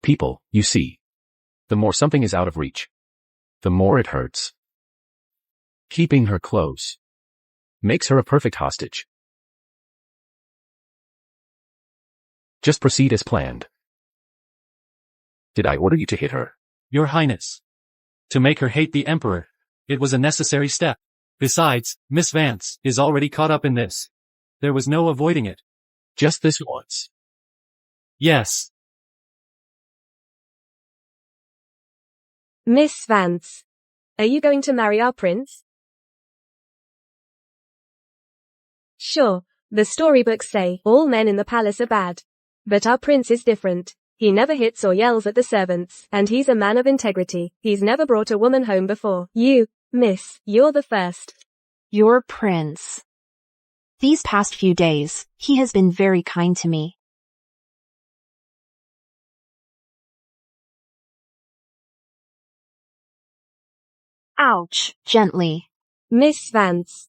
People, you see. The more something is out of reach, the more it hurts. Keeping her close makes her a perfect hostage. Just proceed as planned. Did I order you to hit her? Your Highness. To make her hate the Emperor, it was a necessary step. Besides, Miss Vance is already caught up in this. There was no avoiding it. Just this once. Yes. Miss Vance, are you going to marry our prince? Sure, the storybooks say all men in the palace are bad. But our prince is different. He never hits or yells at the servants, and he's a man of integrity. He's never brought a woman home before. You, miss, you're the first. Your prince. These past few days, he has been very kind to me. Ouch, gently. Miss Vance.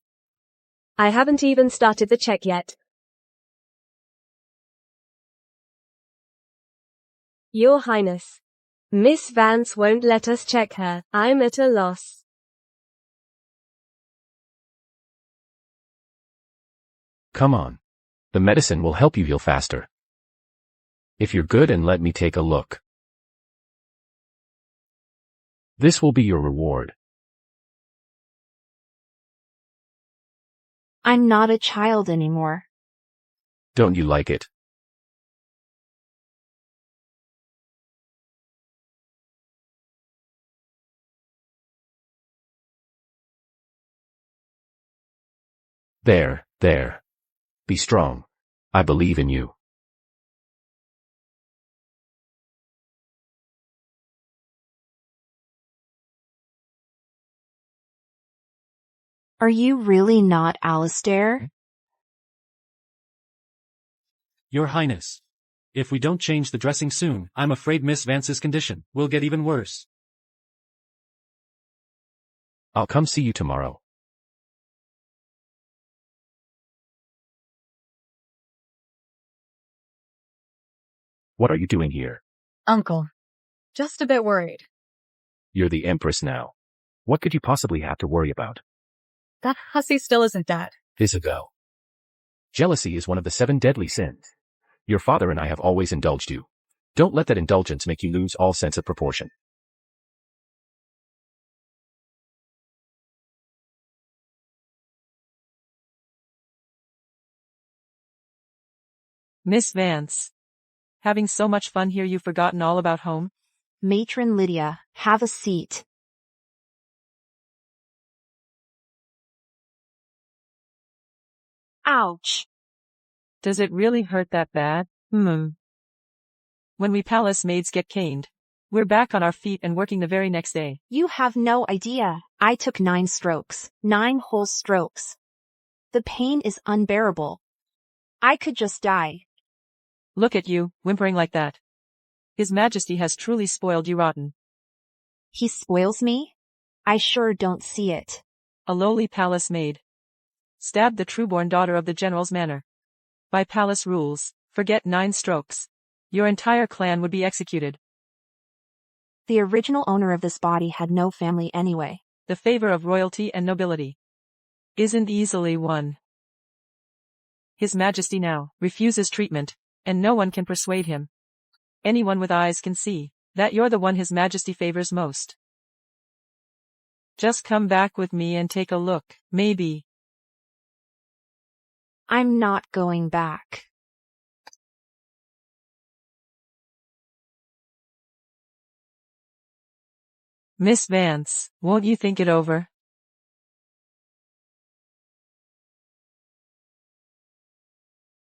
I haven't even started the check yet. Your Highness. Miss Vance won't let us check her. I'm at a loss. Come on. The medicine will help you heal faster. If you're good and let me take a look. This will be your reward. I'm not a child anymore. Don't you like it? There. Be strong. I believe in you. Are you really not Alistair? Your Highness. If we don't change the dressing soon, I'm afraid Miss Vance's condition will get even worse. I'll come see you tomorrow. What are you doing here? Uncle. Just a bit worried. You're the Empress now. What could you possibly have to worry about? That hussy still isn't dead. Is a go. Jealousy is one of the 7 deadly sins. Your father and I have always indulged you. Don't let that indulgence make you lose all sense of proportion. Miss Vance. Having so much fun here you've forgotten all about home? Matron Lydia, have a seat. Ouch. Does it really hurt that bad? When we palace maids get caned, we're back on our feet and working the very next day. You have no idea. I took 9 strokes. 9 whole strokes. The pain is unbearable. I could just die. Look at you, whimpering like that. His Majesty has truly spoiled you rotten. He spoils me? I sure don't see it. A lowly palace maid. Stabbed the true-born daughter of the general's manor. By palace rules, forget 9 strokes. Your entire clan would be executed. The original owner of this body had no family anyway. The favor of royalty and nobility isn't easily won. His Majesty now refuses treatment, and no one can persuade him. Anyone with eyes can see that you're the one His Majesty favors most. Just come back with me and take a look, maybe. I'm not going back. Miss Vance, won't you think it over?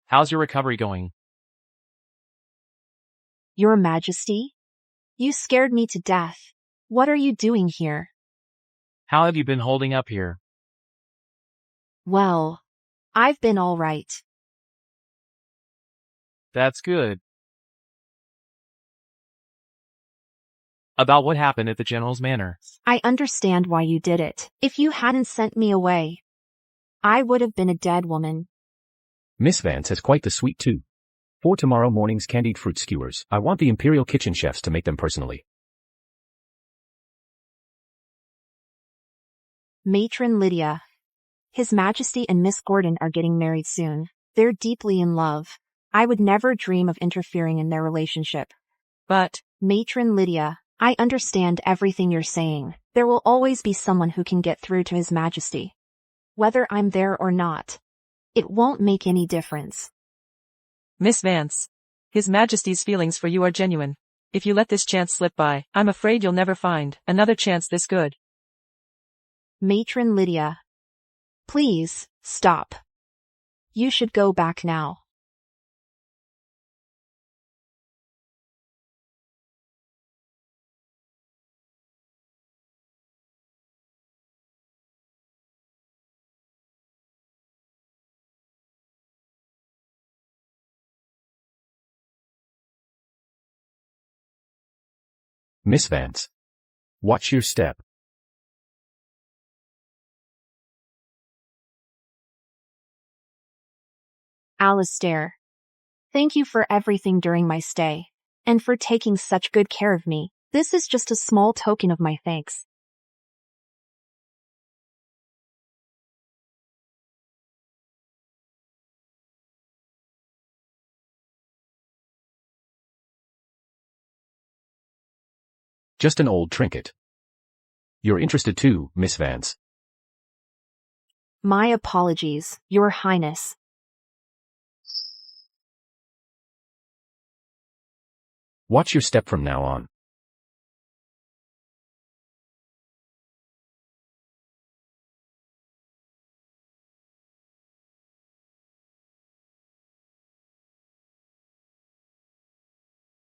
How's your recovery going? Your Majesty? You scared me to death. What are you doing here? How have you been holding up here? Well, I've been all right. That's good. About what happened at the General's Manor. I understand why you did it. If you hadn't sent me away, I would have been a dead woman. Miss Vance has quite the sweet tooth. For tomorrow morning's candied fruit skewers, I want the Imperial Kitchen chefs to make them personally. Matron Lydia. His Majesty and Miss Gordon are getting married soon. They're deeply in love. I would never dream of interfering in their relationship. But, Matron Lydia, I understand everything you're saying. There will always be someone who can get through to His Majesty. Whether I'm there or not, it won't make any difference. Miss Vance, His Majesty's feelings for you are genuine. If you let this chance slip by, I'm afraid you'll never find another chance this good. Matron Lydia. Please, stop. You should go back now. Miss Vance. Watch your step. Alistair. Thank you for everything during my stay, and for taking such good care of me. This is just a small token of my thanks. Just an old trinket. You're interested too, Miss Vance. My apologies, Your Highness. Watch your step from now on.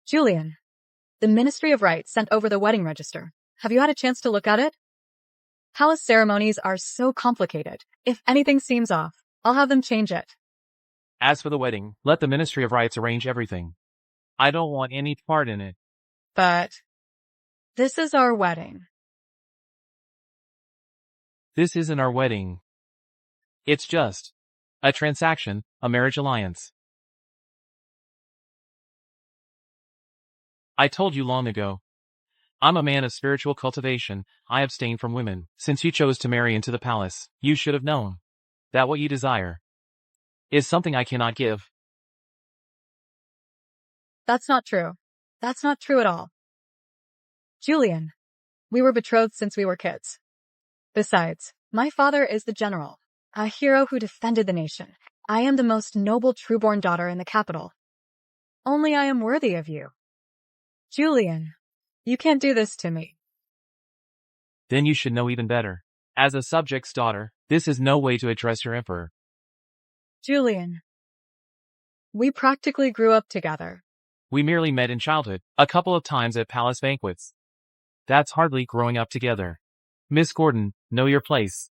Julian, the Ministry of Rites sent over the wedding register. Have you had a chance to look at it? Palace ceremonies are so complicated. If anything seems off, I'll have them change it. As for the wedding, let the Ministry of Rites arrange everything. I don't want any part in it. But this is our wedding. This isn't our wedding. It's just a transaction, a marriage alliance. I told you long ago. I'm a man of spiritual cultivation. I abstain from women. Since you chose to marry into the palace, you should have known that what you desire is something I cannot give. That's not true. That's not true at all. Julian, we were betrothed since we were kids. Besides, my father is the general, a hero who defended the nation. I am the most noble true-born daughter in the capital. Only I am worthy of you. Julian, you can't do this to me. Then you should know even better. As a subject's daughter, this is no way to address your emperor. Julian, we practically grew up together. We merely met in childhood, a couple of times at palace banquets. That's hardly growing up together. Miss Gordon, know your place.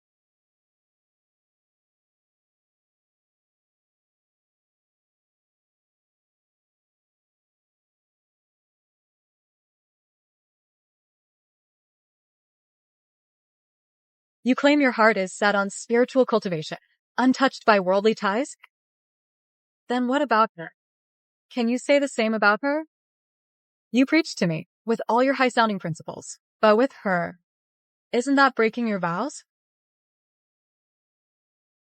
You claim your heart is set on spiritual cultivation, untouched by worldly ties? Then what about her? Can you say the same about her? You preach to me, with all your high-sounding principles, but with her, isn't that breaking your vows?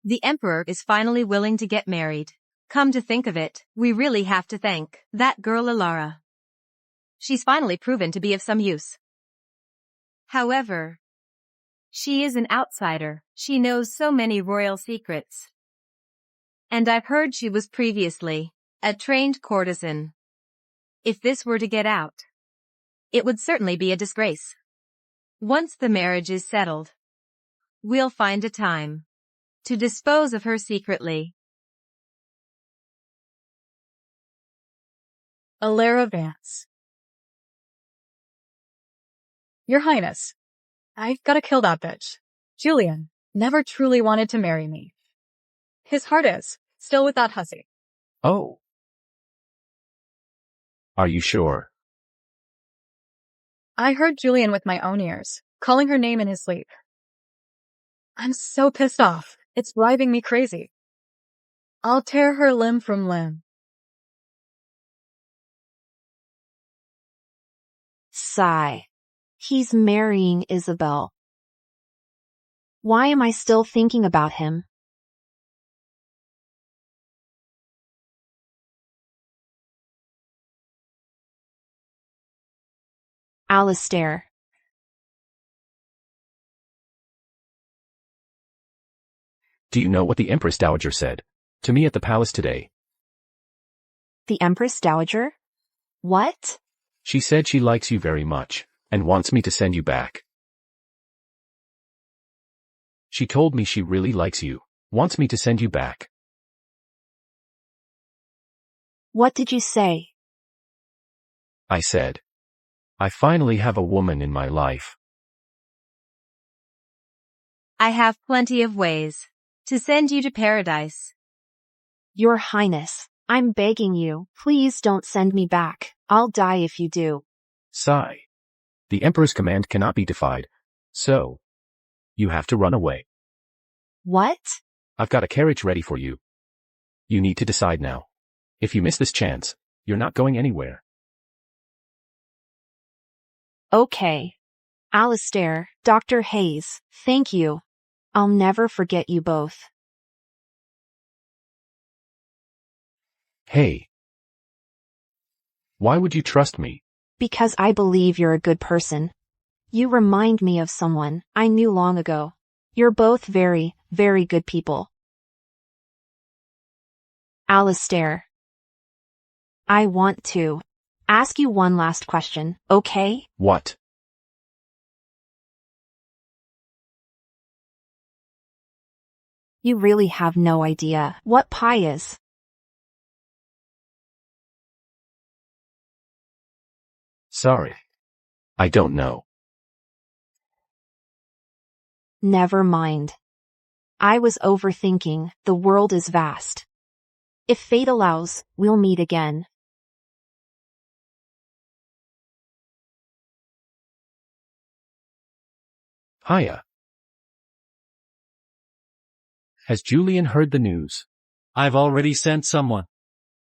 The Emperor is finally willing to get married. Come to think of it, we really have to thank that girl Ilara. She's finally proven to be of some use. However, she is an outsider. She knows so many royal secrets. And I've heard she was previously a trained courtesan. If this were to get out, it would certainly be a disgrace. Once the marriage is settled, we'll find a time to dispose of her secretly. Ilara Vance. Your Highness, I've gotta kill that bitch. Julian never truly wanted to marry me. His heart is still with that hussy. Oh. Are you sure? I heard Julian with my own ears, calling her name in his sleep. I'm so pissed off. It's driving me crazy. I'll tear her limb from limb. Sigh. He's marrying Isabel. Why am I still thinking about him? Alistair. Do you know what the Empress Dowager said to me at the palace today? The Empress Dowager? What? She said she likes you very much and wants me to send you back. She told me she really likes you, wants me to send you back. What did you say? I said, I finally have a woman in my life. I have plenty of ways to send you to paradise. Your Highness, I'm begging you, please don't send me back. I'll die if you do. Sigh. The Emperor's command cannot be defied, so you have to run away. What? I've got a carriage ready for you. You need to decide now. If you miss this chance, you're not going anywhere. Okay. Alistair, Dr. Hayes, thank you. I'll never forget you both. Hey. Why would you trust me? Because I believe you're a good person. You remind me of someone I knew long ago. You're both very, very good people. Alistair. I want to ask you one last question, okay? What? You really have no idea what pie is. Sorry. I don't know. Never mind. I was overthinking, the world is vast. If fate allows, we'll meet again. Hiya. Has Julian heard the news? I've already sent someone.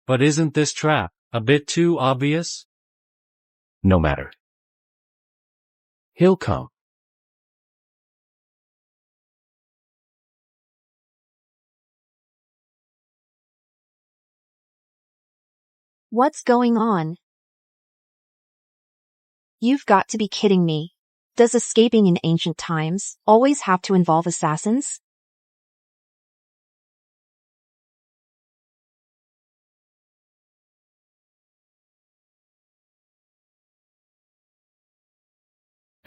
But isn't this trap a bit too obvious? No matter. He'll come. What's going on? You've got to be kidding me. Does escaping in ancient times always have to involve assassins?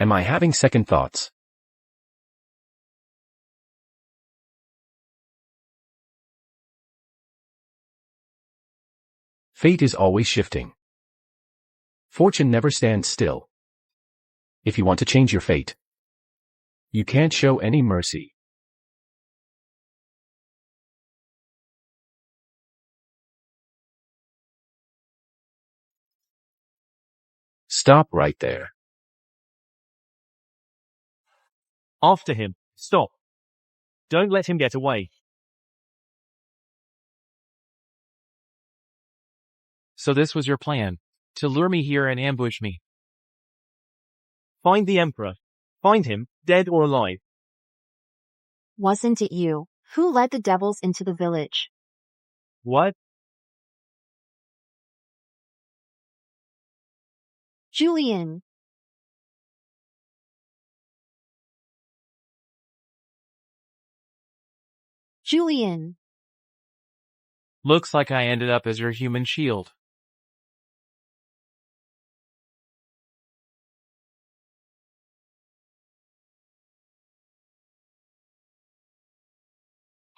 Am I having second thoughts? Fate is always shifting. Fortune never stands still. If you want to change your fate, you can't show any mercy. Stop right there. After him. Stop. Don't let him get away. So this was your plan, to lure me here and ambush me. Find the Emperor. Find him, dead or alive. Wasn't it you who led the devils into the village? What? Julian! Julian! Looks like I ended up as your human shield.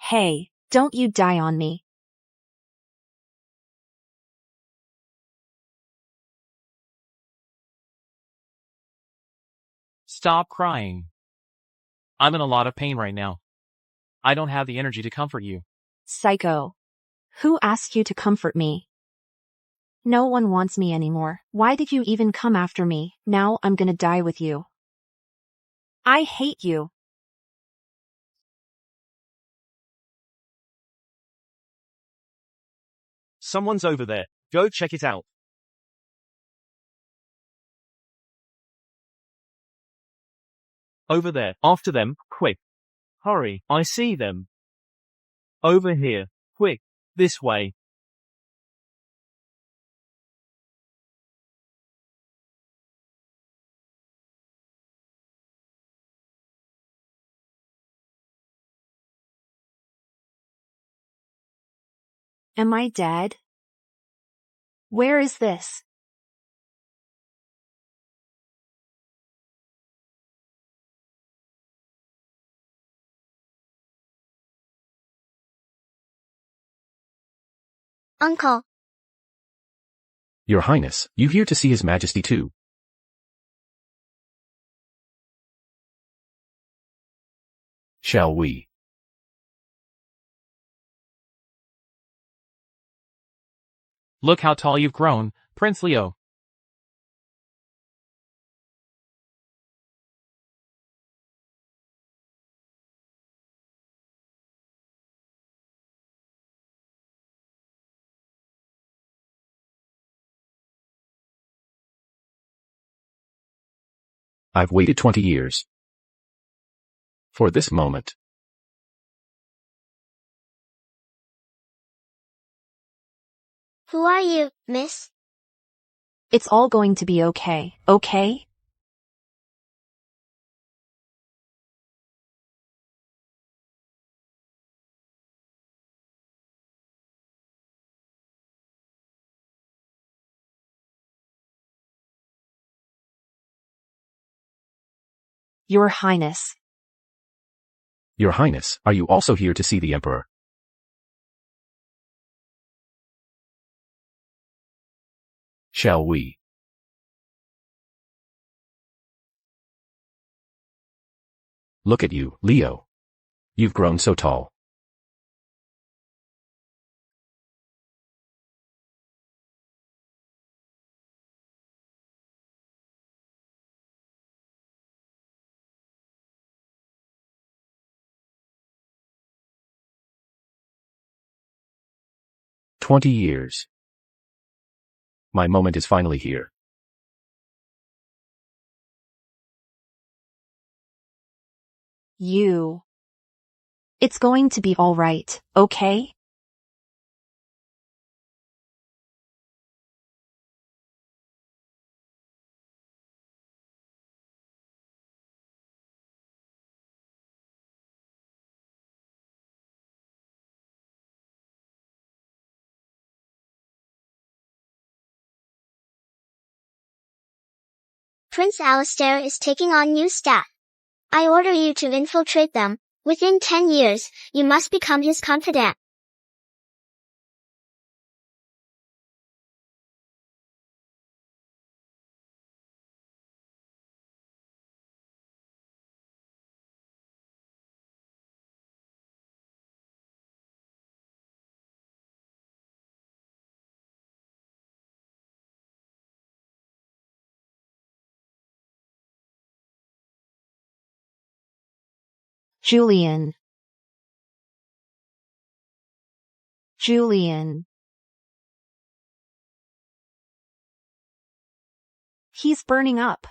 Hey, don't you die on me. Stop crying. I'm in a lot of pain right now. I don't have the energy to comfort you. Psycho. Who asked you to comfort me? No one wants me anymore. Why did you even come after me? Now I'm gonna die with you. I hate you. Someone's over there. Go check it out. Over there. After them, quick. Hurry, I see them. Over here. Quick. This way. Am I dead? Where is this? Uncle. Your Highness, you here to see His Majesty too? Shall we? Look how tall you've grown, Prince Leo. I've waited 20 years. For this moment. Who are you, miss? It's all going to be okay, okay? Your Highness. Your Highness, are you also here to see the Emperor? Shall we? Look at you, Leo. You've grown so tall. "20 years. My moment is finally here. You. It's going to be all right, okay? Prince Alistair is taking on new staff. I order you to infiltrate them. Within 10 years, you must become his confidant. Julian. Julian. He's burning up.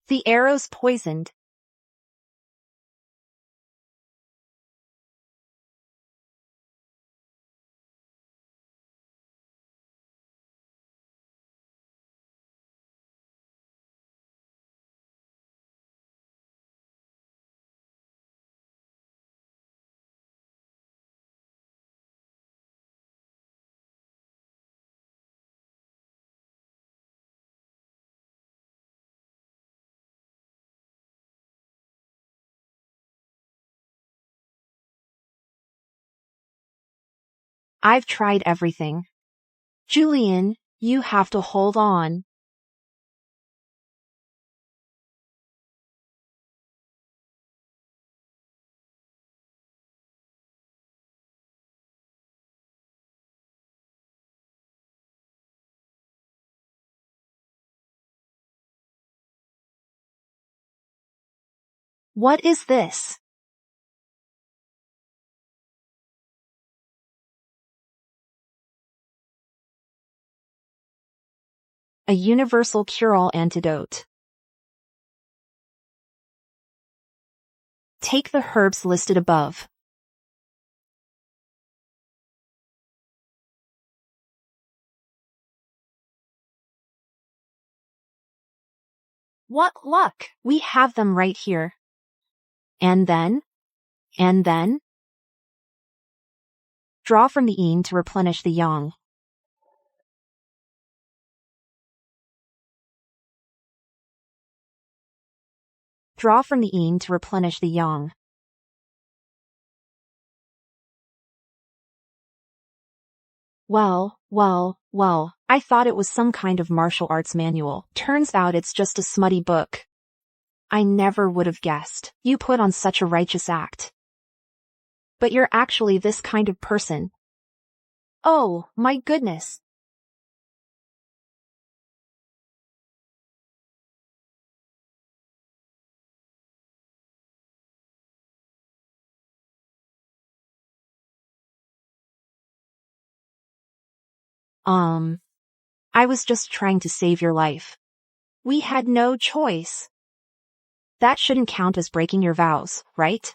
The arrow's poisoned. I've tried everything. Julian, you have to hold on. What is this? A universal cure-all antidote. Take the herbs listed above. What luck! We have them right here. And then? Draw from the yin to replenish the yang. Draw from the yin to replenish the yang. Well, I thought it was some kind of martial arts manual. Turns out it's just a smutty book. I never would have guessed. You put on such a righteous act. But you're actually this kind of person. Oh, my goodness. I was just trying to save your life. We had no choice. That shouldn't count as breaking your vows, right?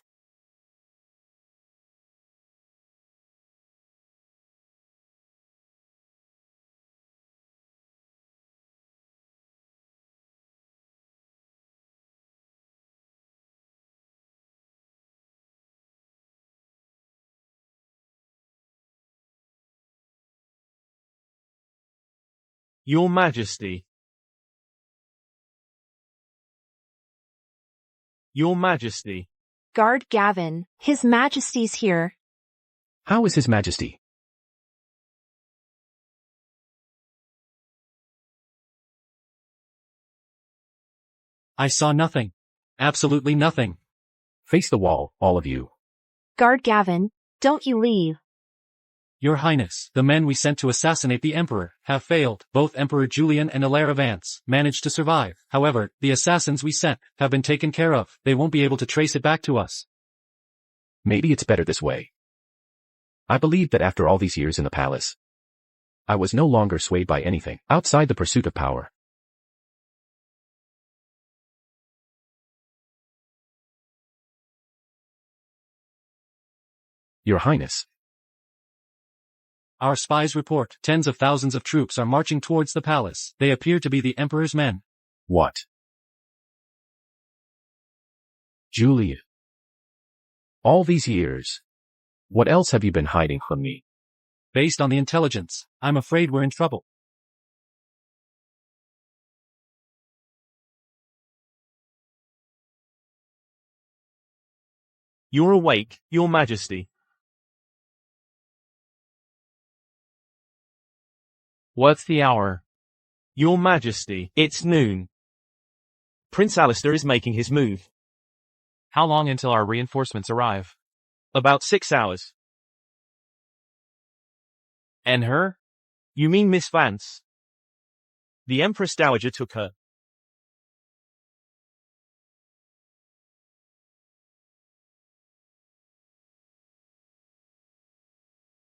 Your Majesty. Your Majesty. Guard Gavin, His Majesty's here. How is His Majesty? I saw nothing. Absolutely nothing. Face the wall, all of you. Guard Gavin, don't you leave. Your Highness, the men we sent to assassinate the Emperor have failed. Both Emperor Julian and Hilaire Vance managed to survive. However, the assassins we sent have been taken care of. They won't be able to trace it back to us. Maybe it's better this way. I believed that after all these years in the palace, I was no longer swayed by anything outside the pursuit of power. Your Highness. Our spies report tens of thousands of troops are marching towards the palace. They appear to be the Emperor's men. What? Julia. All these years. What else have you been hiding from me? Based on the intelligence, I'm afraid we're in trouble. You're awake, Your Majesty. What's the hour? Your Majesty, it's noon. Prince Alistair is making his move. How long until our reinforcements arrive? About 6 hours. And her? You mean Miss Vance? The Empress Dowager took her.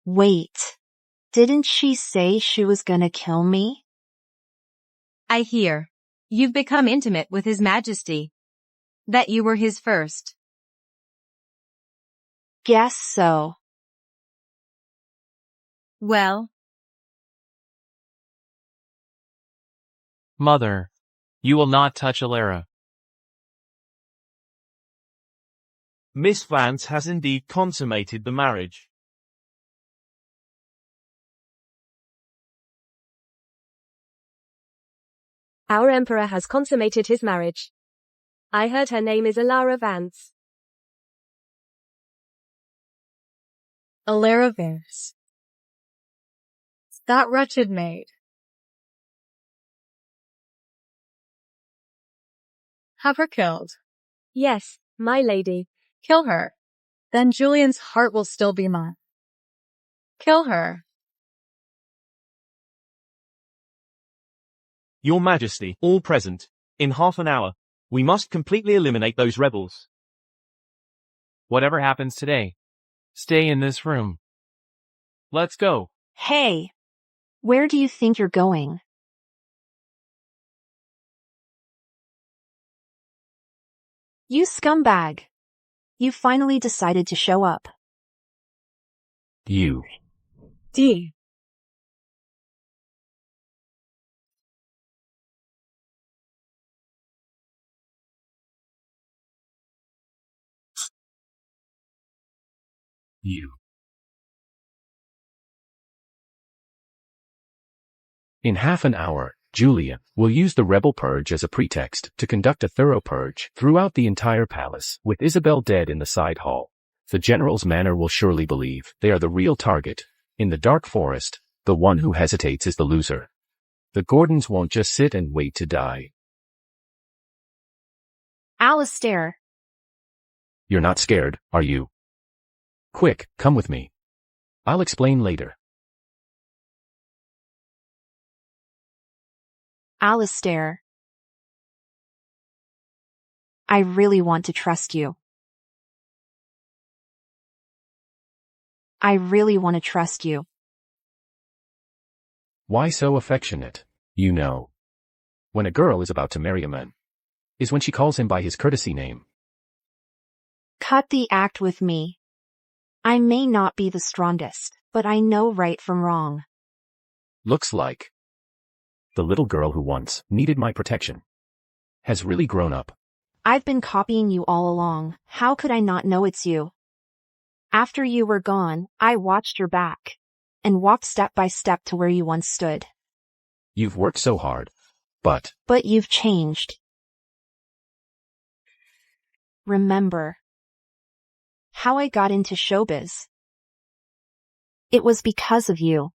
Wait. Didn't she say she was gonna kill me? I hear. You've become intimate with His Majesty. That you were his first. Guess so. Well. Mother. You will not touch Alara. Miss Vance has indeed consummated the marriage. Our emperor has consummated his marriage. I heard her name is Alara Vance. Hilaire Vance. That wretched maid. Have her killed. Yes, my lady. Kill her. Then Julian's heart will still be mine. Kill her. Your Majesty, all present. In half an hour. We must completely eliminate those rebels. Whatever happens today, stay in this room. Let's go. Hey! Where do you think you're going? You scumbag! You finally decided to show up. You. D. You. In half an hour, Julian will use the rebel purge as a pretext to conduct a thorough purge throughout the entire palace, with Isabel dead in the side hall. The general's manor will surely believe they are the real target. In the dark forest, the one who hesitates is the loser. The Gordons won't just sit and wait to die. Alistair! You're not scared, are you? Quick, come with me. I'll explain later. Alistair. I really want to trust you. I really want to trust you. Why so affectionate? You know. When a girl is about to marry a man, is when she calls him by his courtesy name. Cut the act with me. I may not be the strongest, but I know right from wrong. Looks like the little girl who once needed my protection has really grown up. I've been copying you all along. How could I not know it's you? After you were gone, I watched your back and walked step by step to where you once stood. You've worked so hard, but you've changed. Remember how I got into showbiz? It was because of you.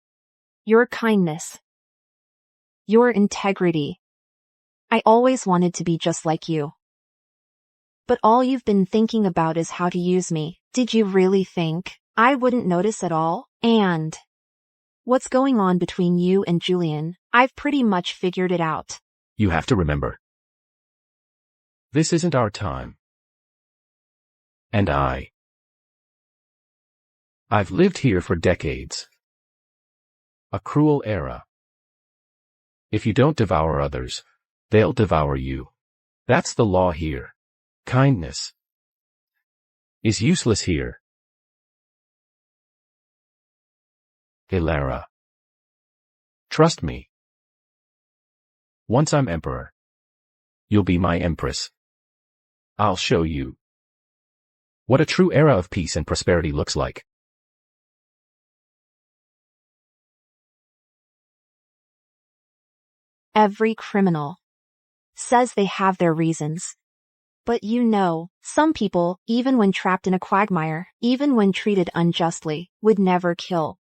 Your kindness. Your integrity. I always wanted to be just like you. But all you've been thinking about is how to use me. Did you really think I wouldn't notice at all? And what's going on between you and Julian? I've pretty much figured it out. you have to remember. This isn't our time. And I've lived here for decades. A cruel era. If you don't devour others, they'll devour you. That's the law here. Kindness is useless here. Ilara. Trust me. Once I'm emperor, you'll be my empress. I'll show you what a true era of peace and prosperity looks like. Every criminal says they have their reasons. But you know, some people, even when trapped in a quagmire, even when treated unjustly, would never kill.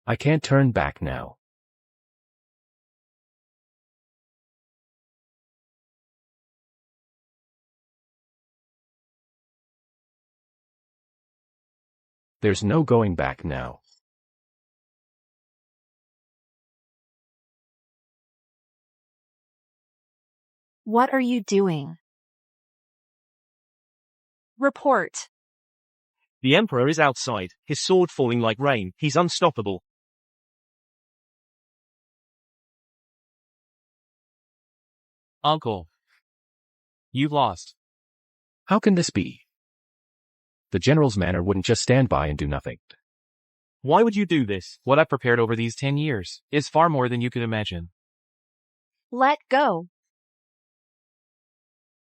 I can't turn back now. There's no going back now. What are you doing? Report. The Emperor is outside, his sword falling like rain. He's unstoppable. Uncle. You've lost. How can this be? The general's manor wouldn't just stand by and do nothing. Why would you do this? What I've prepared over these 10 years is far more than you could imagine. Let go.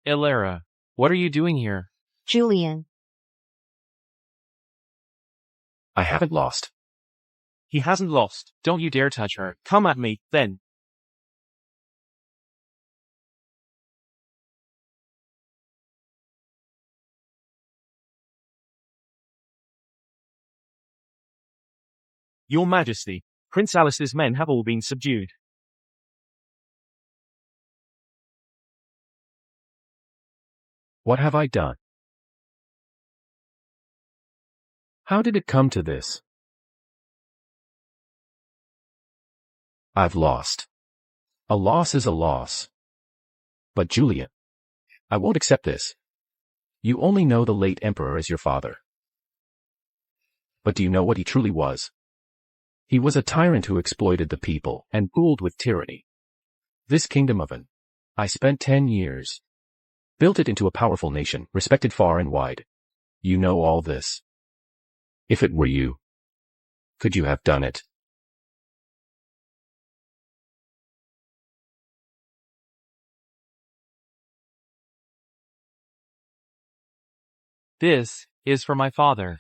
Ilara, what are you doing here? Julian. I haven't lost. He hasn't lost. Don't you dare touch her. Come at me, then. Your Majesty, Prince Alistair's men have all been subdued. What have I done? How did it come to this? I've lost. A loss is a loss. But Julian, I won't accept this. You only know the late emperor as your father. But do you know what he truly was? He was a tyrant who exploited the people and ruled with tyranny. This kingdom of I spent 10 years. Built it into a powerful nation, respected far and wide. You know all this. If it were you, could you have done it? This is for my father.